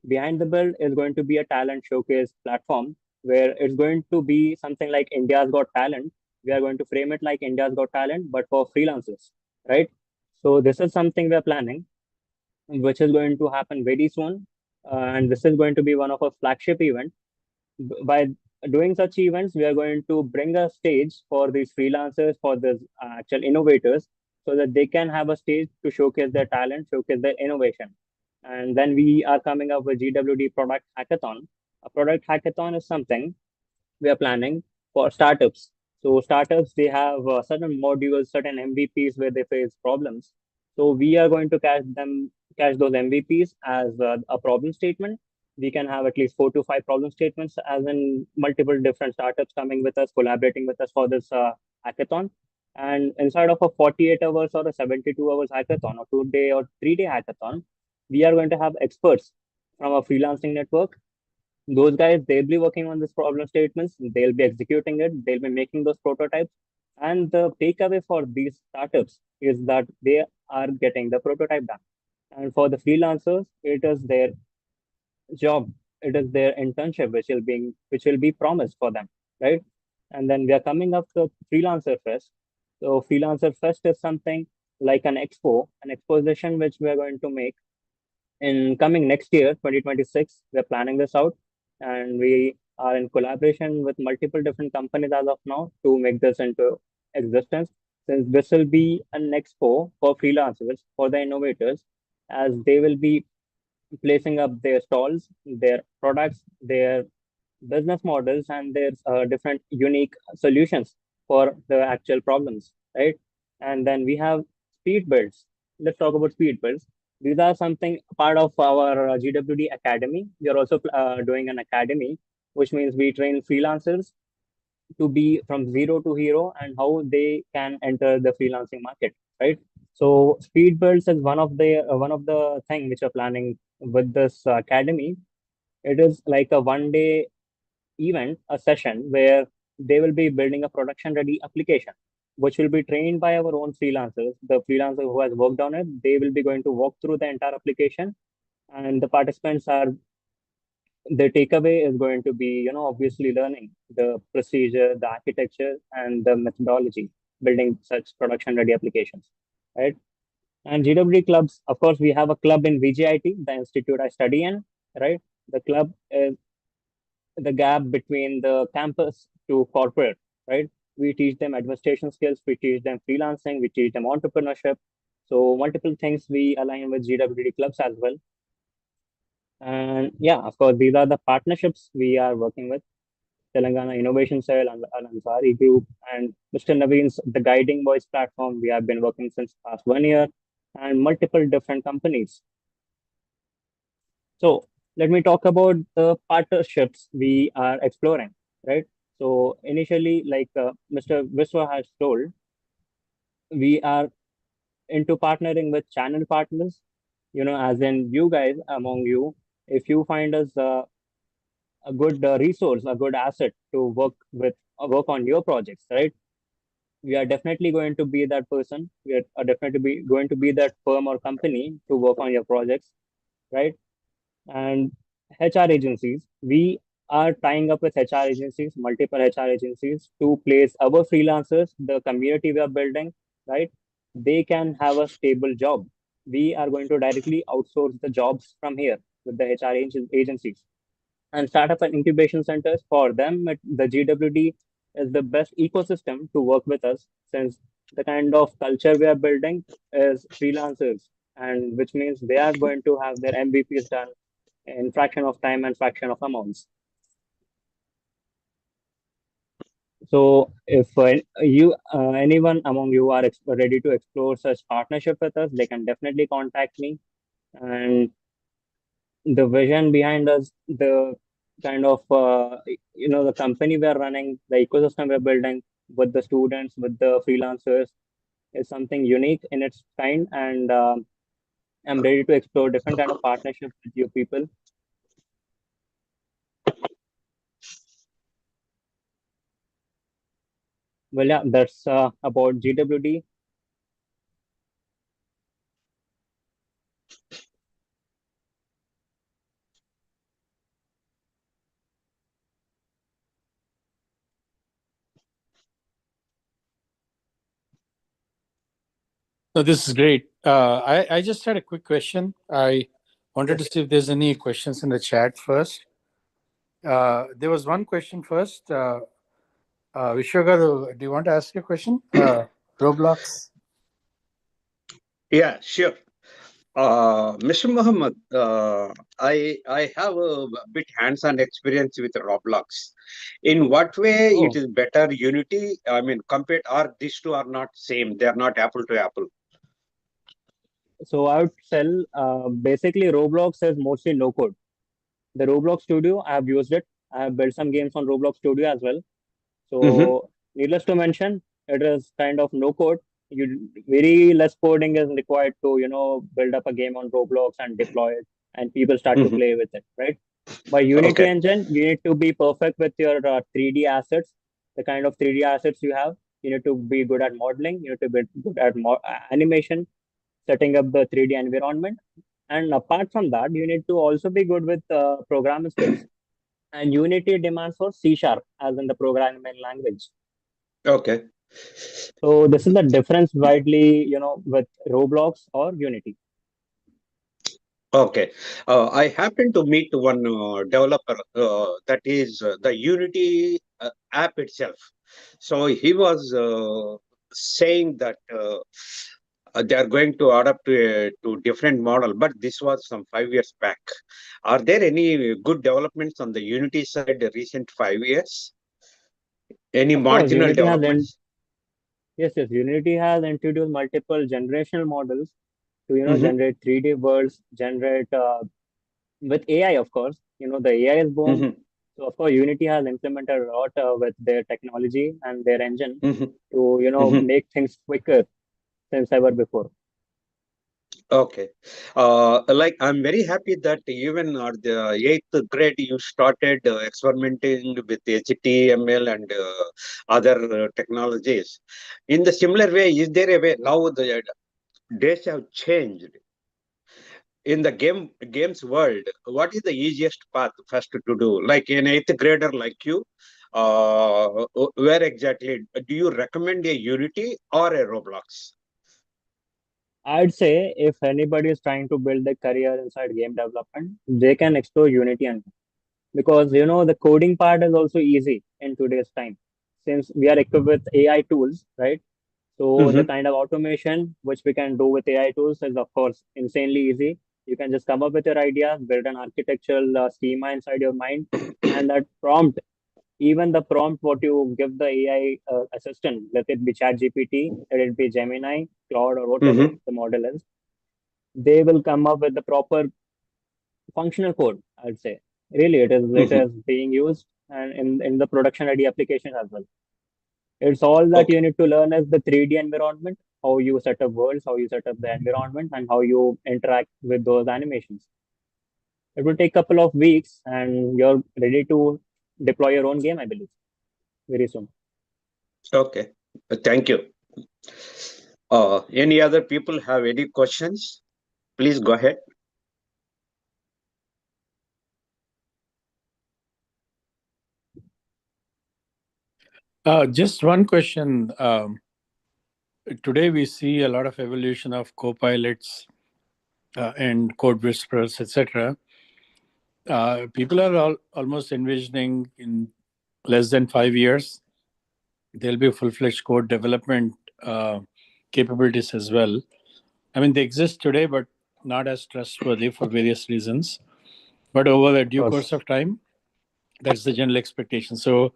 Behind the Build is going to be a talent showcase platform where it's going to be something like India's Got Talent. We are going to frame it like India's Got Talent, but for freelancers, right? So this is something we are planning, which is going to happen very soon. And this is going to be one of our flagship events. By doing such events, we are going to bring a stage for these freelancers, for these actual innovators, so that they can have a stage to showcase their talent, showcase their innovation. And then we are coming up with GWD Product Hackathon. A product hackathon is something we are planning for startups. So startups, they have certain modules, certain MVPs where they face problems. So we are going to catch those MVPs as a problem statement. We can have at least 4 to 5 problem statements, as in multiple different startups coming with us, collaborating with us for this hackathon. And inside of a 48 hours or a 72 hours hackathon, or 2 day or 3 day hackathon, we are going to have experts from a freelancing network. Those guys, they'll be working on these problem statements, they'll be executing it, they'll be making those prototypes. And the takeaway for these startups is that they are getting the prototype done. And for the freelancers, it is their job, it is their internship which will be promised for them, right? And then we are coming up to Freelancer Fest. So Freelancer Fest is something like an exposition which we are going to make in coming next year, 2026. We're planning this out, and we are in collaboration with multiple different companies as of now to make this into existence. Since this will be an expo for freelancers, for the innovators, as they will be placing up their stalls, their products, their business models, and their different unique solutions for the actual problems, right? And then we have speed builds. Let's talk about speed builds. These are something part of our GWD Academy. We are also doing an academy, which means we train freelancers to be from zero to hero and how they can enter the freelancing market, right? So speed builds is one of the thing which are planning with this academy. It is like a 1 day event, a session where they will be building a production ready application, which will be trained by our own freelancers. The freelancer who has worked on it, they will be going to walk through the entire application, and the participants are the takeaway is going to be, obviously learning the procedure, the architecture, and the methodology, building such production ready applications, right? And GWD clubs, of course, we have a club in VGIT, the institute I study in, right? The club is the gap between the campus to corporate, right? We teach them administration skills, we teach them freelancing, we teach them entrepreneurship. So multiple things we align with GWD clubs as well. And yeah, of course, these are the partnerships we are working with. Telangana Innovation Cell and Al Ansari Group and Mr. Naveen's The Guiding Voice platform. We have been working since past 1 year, and multiple different companies. So let me talk about the partnerships we are exploring, right? So initially, like Mr. Viswa has told, we are into partnering with channel partners, as in you guys among you, if you find us a good resource, a good asset to work on your projects, right? We are definitely going to be that person. We are definitely going to be that firm or company to work on your projects, right? And HR agencies, we are tying up with HR agencies, multiple HR agencies, to place our freelancers, the community we are building, right? They can have a stable job. We are going to directly outsource the jobs from here with the HR agencies and start up an incubation centers for them. The GWD is the best ecosystem to work with us, since the kind of culture we are building is freelancers, and which means they are going to have their MVPs done in fraction of time and fraction of amounts. So if anyone among you are ready to explore such partnership with us, they can definitely contact me. And the vision behind us, the kind of the company we're running, the ecosystem we're building with the students, with the freelancers, is something unique in its kind. And I'm ready to explore different kind of partnerships with you people. Well, yeah, that's about GWD. No, this is great. I just had a quick question. I wanted to see if there's any questions in the chat first. There was one question first. Vishwagaru, do you want to ask your question? Roblox. Yeah, sure. Mr. Muhammad, I have a bit hands-on experience with Roblox. In what way it Oh, is better Unity? I mean, compared, or these two are not same. They are not apple to apple. so I would tell basically Roblox is mostly no code. The Roblox Studio, I have used it. I have built some games on Roblox Studio as well. Mm-hmm. So, needless to mention, it is kind of no code. You very less coding is required to, build up a game on Roblox and deploy it, and people start to Mm-hmm. play with it, right? By Unity Okay. Engine, you need to be perfect with your 3D assets, the kind of 3D assets you have. You need to be good at modeling. You need to be good at animation, setting up the 3D environment. And apart from that, you need to also be good with programming skills. And Unity demands for C sharp as in the programming language. Okay. So this is the difference widely, with Roblox or Unity. Okay. I happened to meet one developer that is the Unity app itself. So he was saying that they are going to adapt to different model, but this was some 5 years back. Are there any good developments on the Unity side the recent 5 years? Any Of course, marginal Unity has developments? yes, Unity has introduced multiple generational models to, Mm-hmm. generate 3D worlds, generate with AI, of course. The AI is boom. Mm-hmm. So of course, Unity has implemented a lot with their technology and their engine Mm-hmm. to, Mm-hmm. make things quicker since ever before. Okay. Like I'm very happy that even at the eighth grade you started experimenting with HTML and other technologies. In the similar way, is there a way now the days have changed in the games world? What is the easiest path first to do? Like an eighth grader like you, where exactly do you recommend a Unity or a Roblox? I'd say if anybody is trying to build a career inside game development, they can explore Unity and because the coding part is also easy in today's time since we are equipped with AI tools, right? So the Mm-hmm. kind of automation which we can do with AI tools is of course insanely easy. You can just come up with your idea, build an architectural schema inside your mind, and that prompt, even the prompt what you give the AI assistant, let it be ChatGPT, let it be Gemini, Claude, or whatever Mm-hmm. the model is, they will come up with the proper functional code, I'd say. Really, it is being used and in the production ready application as well. It's all that Okay. you need to learn is the 3D environment, how you set up worlds, how you set up the environment, and how you interact with those animations. It will take a couple of weeks and you're ready to deploy your own game, I believe, very soon. Okay. Thank you. Any other people have any questions? Please go ahead. Just one question. Today we see a lot of evolution of co-pilots and code whisperers, etc. People are almost envisioning in less than 5 years there'll be full-fledged code development capabilities as well. I mean, they exist today, but not as trustworthy for various reasons. But over the Of due course. course of time, that's the general expectation. So,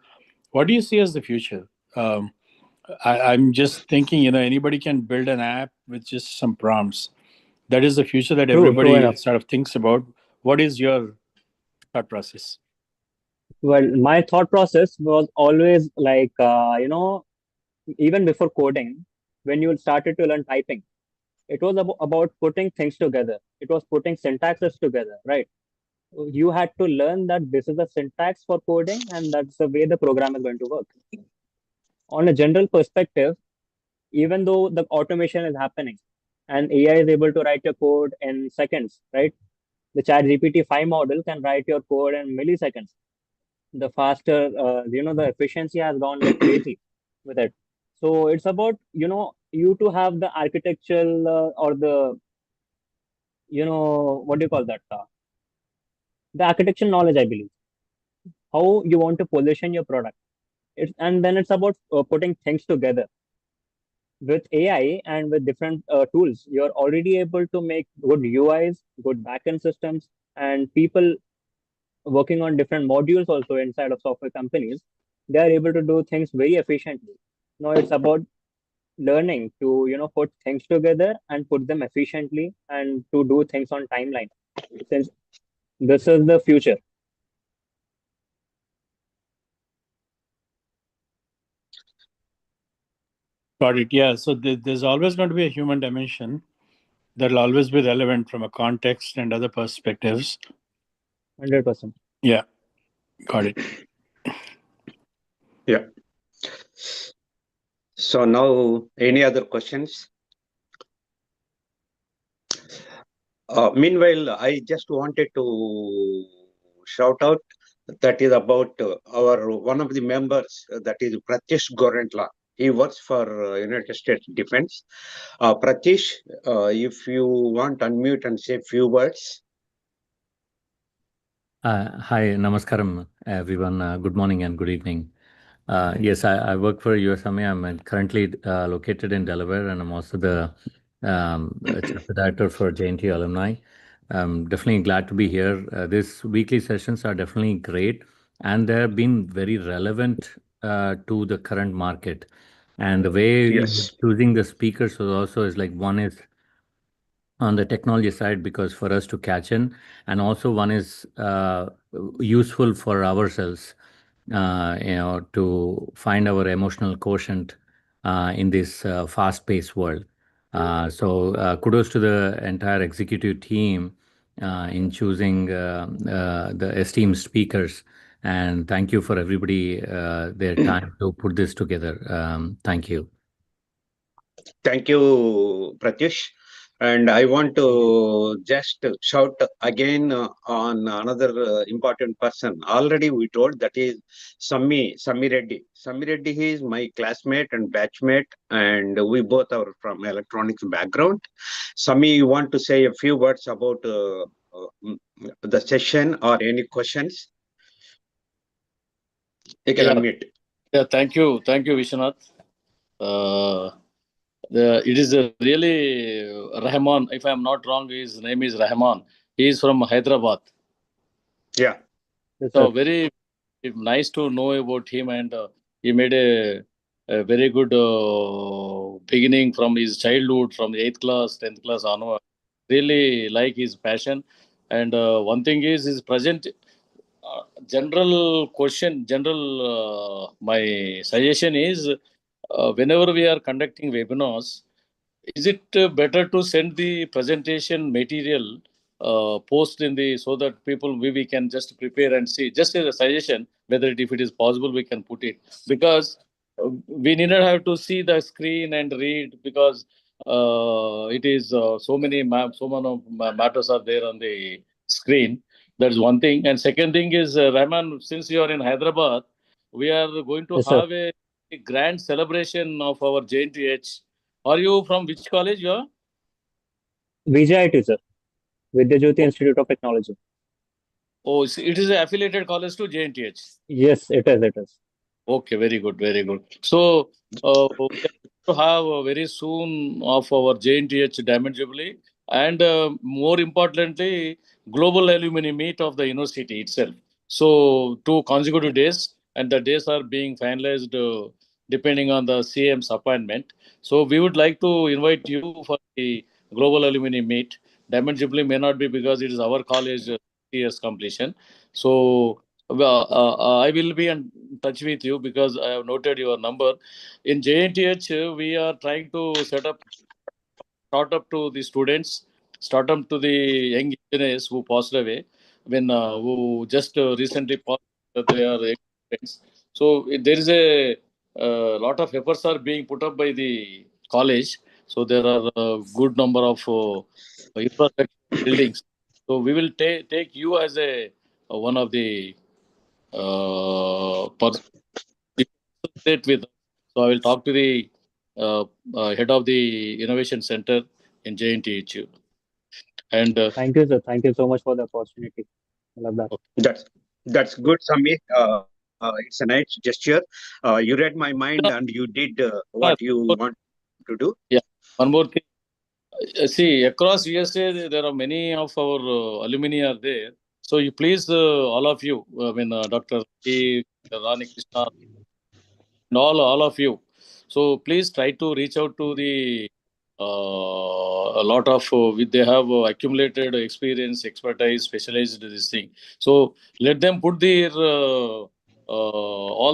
what do you see as the future? I'm just thinking, anybody can build an app with just some prompts. That is the future that True everybody enough. sort of thinks about. What is your thought process? Well, my thought process was always like, even before coding, when you started to learn typing, it was about putting things together. It was putting syntaxes together, right? You had to learn that this is the syntax for coding and that's the way the program is going to work. On a general perspective, even though the automation is happening and AI is able to write your code in seconds, right? The chat GPT-5 model can write your code in milliseconds. The faster, the efficiency has gone like crazy with it. So it's about, you to have the architectural or the, what do you call that? The architectural knowledge, I believe, how you want to position your product. And then it's about putting things together. with AI and with different tools, you're already able to make good UIs, good backend systems, and people working on different modules also inside of software companies, they are able to do things very efficiently. Now it's about learning to put things together and put them efficiently and to do things on timeline, since this is the future. Got it. Yeah. So there's always going to be a human dimension that'll always be relevant from a context and other perspectives. 100%. Yeah. Got it. Yeah. So now, any other questions? Meanwhile, I just wanted to shout out that is about our one of the members, that is Pratish Gorentla. He works for United States Defense. Pratish, if you want, unmute and say a few words. Hi, namaskaram, everyone. Good morning and good evening. Yes, I work for US Army. I'm currently located in Delaware, and I'm also the chapter director for JNTUH Alumni. I'm definitely glad to be here. These weekly sessions are definitely great, and they have been very relevant to the current market. And the way Yes. choosing the speakers was also is like one is on the technology side because for us to catch in, and also one is useful for ourselves, to find our emotional quotient in this fast-paced world. So kudos to the entire executive team in choosing the esteemed speakers, and thank you for everybody their time to put this together. Thank you. Thank you, Pratish. And I want to just shout again on another important person. Already we told, that is Sammi Reddy. Sammi Reddy, he is my classmate and batchmate, and we both are from electronics background. Sammi, you want to say a few words about the session or any questions? You can unmute. Yeah, thank you, Vishwanath. It is really Rahman. If I am not wrong, his name is Rahman. He is from Hyderabad. Yeah. Yes, So sir. very nice to know about him, and he made a very good beginning from his childhood, from the 8th class, 10th class onward. Really like his passion, and one thing is his present. My suggestion is, whenever we are conducting webinars, is it better to send the presentation material post in the, so that people we can just prepare and see, just as a suggestion, whether if it is possible we can put it, because we need not have to see the screen and read, because it is so many matters are there on the screen. That's one thing. And second thing is, Rahman, since you are in Hyderabad, we are going to Yes, sir. have a grand celebration of our JNTUH. Are you from which college you are? VJIT, sir. Vidyajyoti Institute of Technology. Oh, it is an affiliated college to JNTH. Yes, it is. It is. Okay, very good, very good. So, we are to have very soon of our JNTH Diamond Jubilee, and more importantly, global alumni meet of the university itself. So, 2 consecutive days, and the days are being finalized depending on the CM's appointment. So, we would like to invite you for the global alumni meet. Diamond Jubilee may not be because it is our college years completion. So, I will be in touch with you because I have noted your number. In JNTH, we are trying to set up startup to the students, startup to the young engineers who passed away, who just recently passed their students. So there is a lot of efforts are being put up by the college. So there are a good number of infrastructure buildings. So we will take you as a one of the participate with. So I will talk to the head of the innovation center in JNTH. And Thank you, sir. Thank you so much for the opportunity. I love that. That's good, Samir. It's a nice gesture. You read my mind and you did what you want to do? Yeah, one more thing. See, across USA, there are many of our alumni are there. So you please, all of you, Dr. Rani Krishna, and all of you. So please try to reach out to the a lot of they have accumulated experience, expertise, specialized this thing. So let them put their all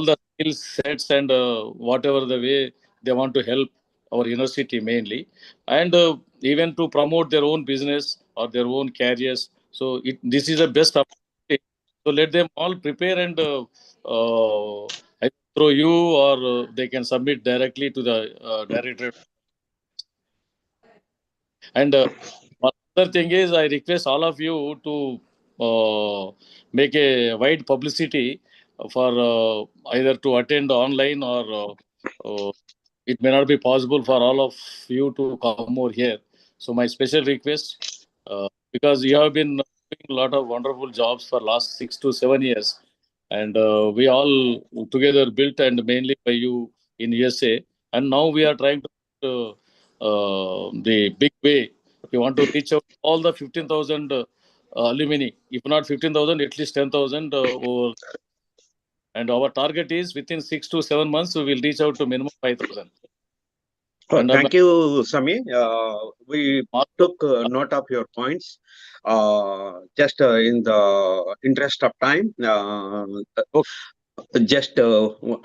the skill sets and whatever the way they want to help our university mainly, and even to promote their own business or their own careers. So this is the best opportunity. So let them all prepare and through you, or they can submit directly to the director. And one other thing is, I request all of you to make a wide publicity for either to attend online, or it may not be possible for all of you to come over here. So my special request, because you have been doing a lot of wonderful jobs for last 6 to 7 years, and we all together built and mainly by you in USA, and now we are trying to the big way. We want to reach out all the 15,000 alumni, if not 15,000, at least 10,000 and our target is within 6 to 7 months, we will reach out to minimum 5,000. Thank you, Sami. We took note of your points. Just in the interest of time,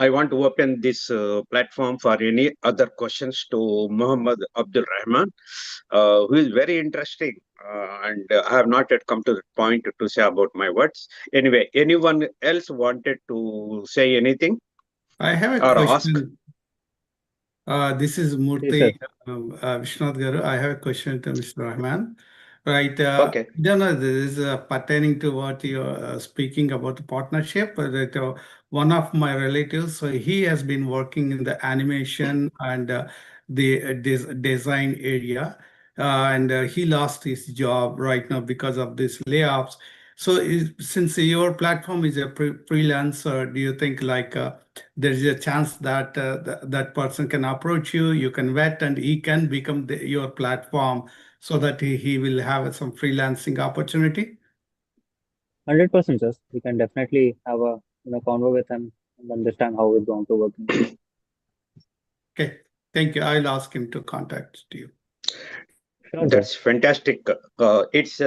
I want to open this platform for any other questions to Muhammad Abdul Rahman, who is very interesting. And I have not yet come to the point to say about my words. Anyway, anyone else wanted to say anything? I have a or question. This is Yes, Murthy sir. Vishwanath Garu. I have a question to Mr. Rahman. Right. Okay. I don't know, this is pertaining to what you're speaking about the partnership. That one of my relatives, so he has been working in the animation and the design area, and he lost his job right now because of these layoffs. So, since your platform is a freelancer, do you think like there is a chance that that person can approach you, you can vet, and he can become your platform so that he will have some freelancing opportunity? 100%, sir. We can definitely have a convo with him and understand how we're going to work. Okay, thank you. I'll ask him to contact you. Sure, sir. That's fantastic. It's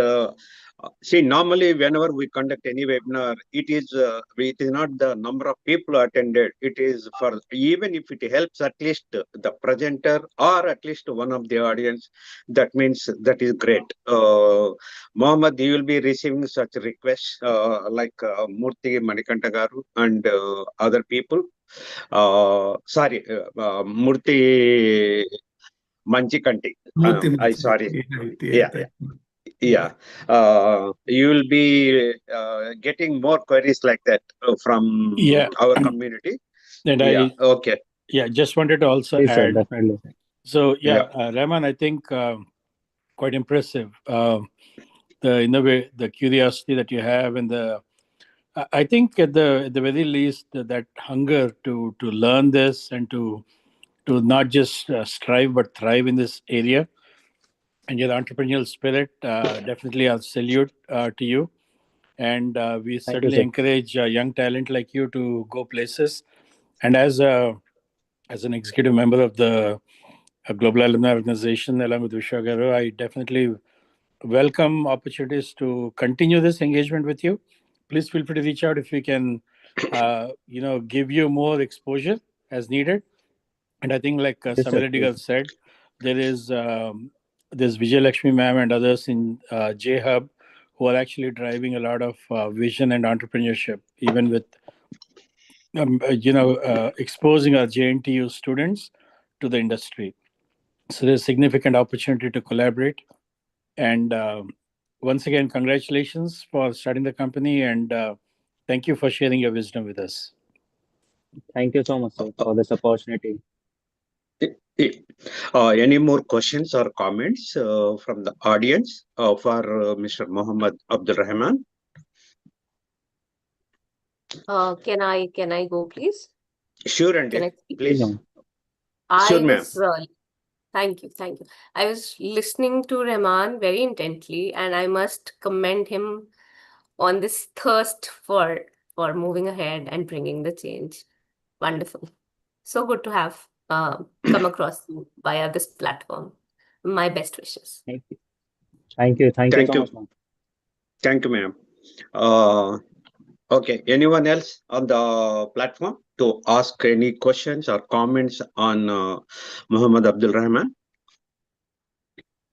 see, normally whenever we conduct any webinar, it is not the number of people attended. It is for, even if it helps at least the presenter or at least one of the audience, that means that is great. Mohammed, you will be receiving such requests like Murthy Manikanta Garu and other people. Murthy Manchikanti. I sorry. Yeah. You will be getting more queries like that from our community. And okay. Just wanted to also Yes, sir, add. definitely. So Rahman, I think quite impressive. In a way, the curiosity that you have, and I think at the very least that hunger to learn this and to not just strive but thrive in this area, and your entrepreneurial spirit, definitely I'll salute to you. And we certainly sir. encourage young talent like you to go places. And as an executive member of the Global Alumni Organization, along with Vishwa Garu, I definitely welcome opportunities to continue this engagement with you. Please feel free to reach out if we can, give you more exposure as needed. And I think, like Yes, sir, Samira please. said, there's Vijay Lakshmi ma'am and others in J-Hub who are actually driving a lot of vision and entrepreneurship, even with exposing our JNTU students to the industry. So there's significant opportunity to collaborate. And once again, congratulations for starting the company, and thank you for sharing your wisdom with us. Thank you so much, sir, for this opportunity. Any more questions or comments from the audience for Mr. Muhammad Abdul Rahman? Can I go, please? Sure, Andy. Can I speak? Please. I Sure, ma'am. was Thank you. Thank you. I was listening to Rahman very intently, and I must commend him on this thirst for moving ahead and bringing the change. Wonderful. So good to have come across you via this platform. My best wishes. Thank you. Thank you. Thank you Thank so you. much, ma'am. Thank you, ma'am. Okay, anyone else on the platform to ask any questions or comments on Muhammad Abdul Rahman?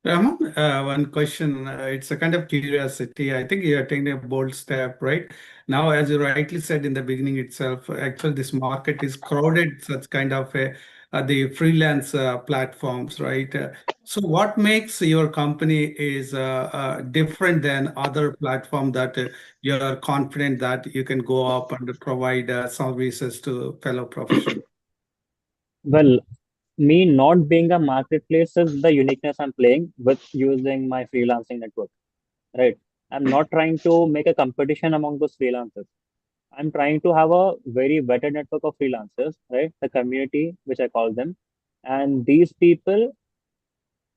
Rahman, one question. It's a kind of curiosity. I think you're taking a bold step, right? Now, as you rightly said in the beginning itself, actually this market is crowded, such kind of the freelance platforms, right? So what makes your company is different than other platform that you're confident that you can go up and provide services to fellow professionals? Well, me not being a marketplace is the uniqueness I'm playing with using my freelancing network, right? I'm not trying to make a competition among those freelancers. I'm trying to have a very vetted network of freelancers, right? The community, which I call them. And these people,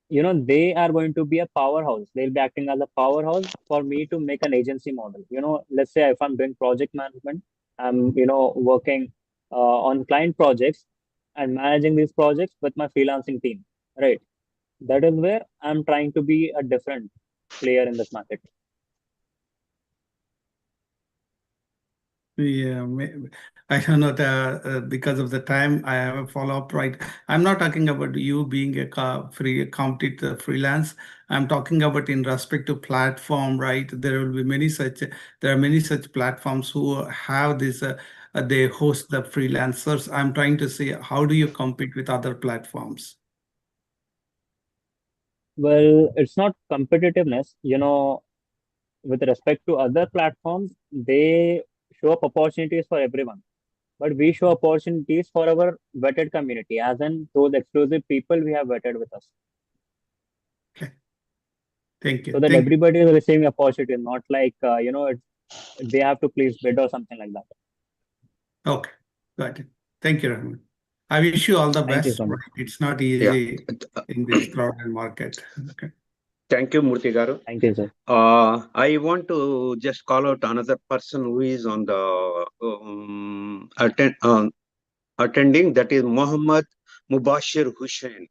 they are going to be a powerhouse. They'll be acting as a powerhouse for me to make an agency model. Let's say if I'm doing project management, I'm, working on client projects and managing these projects with my freelancing team, right? That is where I'm trying to be a different player in this market. Yeah, I don't know because of the time I have a follow-up, right? I'm not talking about you being a complete freelance. I'm talking about in respect to platform, right? There are many such platforms who have this, they host the freelancers. I'm trying to say, how do you compete with other platforms? Well, it's not competitiveness, with respect to other platforms, they show up opportunities for everyone. But we show opportunities for our vetted community, as in those exclusive people we have vetted with us. Okay. Thank you. So that everybody is receiving opportunity, not like, they have to please bid or something like that. Okay, got it. Thank you, Rahman. I wish you all the Thank you best. so much. It's not easy in this crowded market. Okay. Thank you, Murthy Garu. Thank you, sir. I want to just call out another person who is on the attending, that is Muhammad Mubashir Hussain.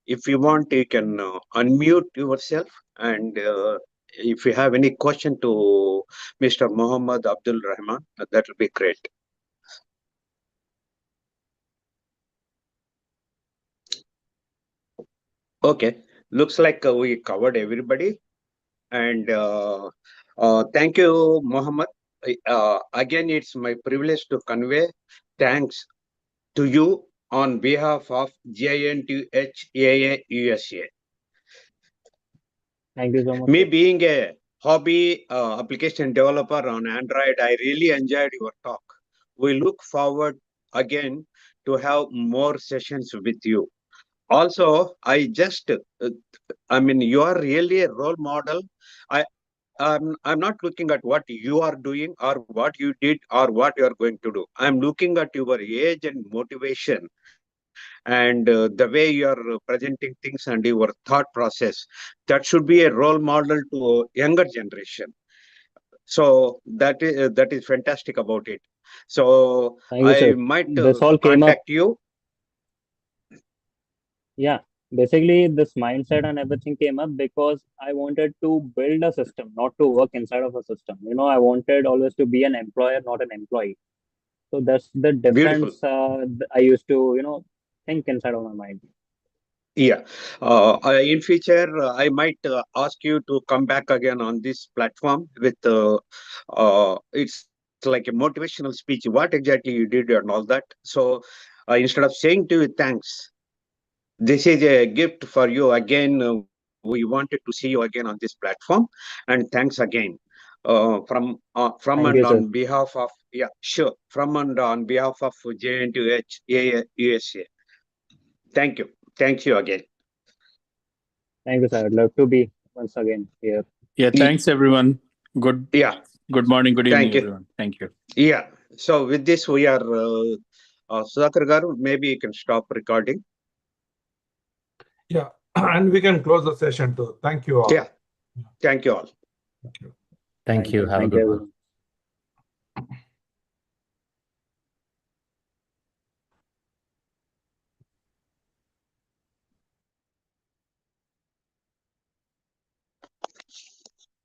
If you want, you can unmute yourself, and if you have any question to Mr. Muhammad Abdul Rahman, that will be great. Okay, looks like we covered everybody, and thank you, Muhammad. Again, it's my privilege to convey thanks to you on behalf of JNTUH-AA-USA. Thank you so much. Me Sir. being a hobby application developer on Android, I really enjoyed your talk. We look forward again to have more sessions with you. Also, you are really a role model. I'm not looking at what you are doing or what you did or what you are going to do. I'm looking at your age and motivation and the way you are presenting things and your thought process. That should be a role model to younger generation. So that is fantastic about it. So Thank you, I sir. might This all came up. contact you. Yeah, basically this mindset and everything came up because I wanted to build a system, not to work inside of a system. I wanted always to be an employer, not an employee. So that's the Beautiful. difference I used to, think inside of my mind. Yeah. In future, I might ask you to come back again on this platform with it's like a motivational speech, what exactly you did and all that. So instead of saying to you thanks, this is a gift for you again. We wanted to see you again on this platform, and thanks again from Thank and you, on sir. behalf of from and on behalf of JNTUH-USA. Thank you. Thanks you again. Thank you, sir. I'd love to be once again here. Yeah, thanks everyone. Good morning, good evening, everyone. Thank you. Yeah. So with this, we are Sudhakar Garu. Maybe you can stop recording. Yeah, and we can close the session too. Thank you all. Yeah. Thank you all. Thank you. Thank you. Have a good one.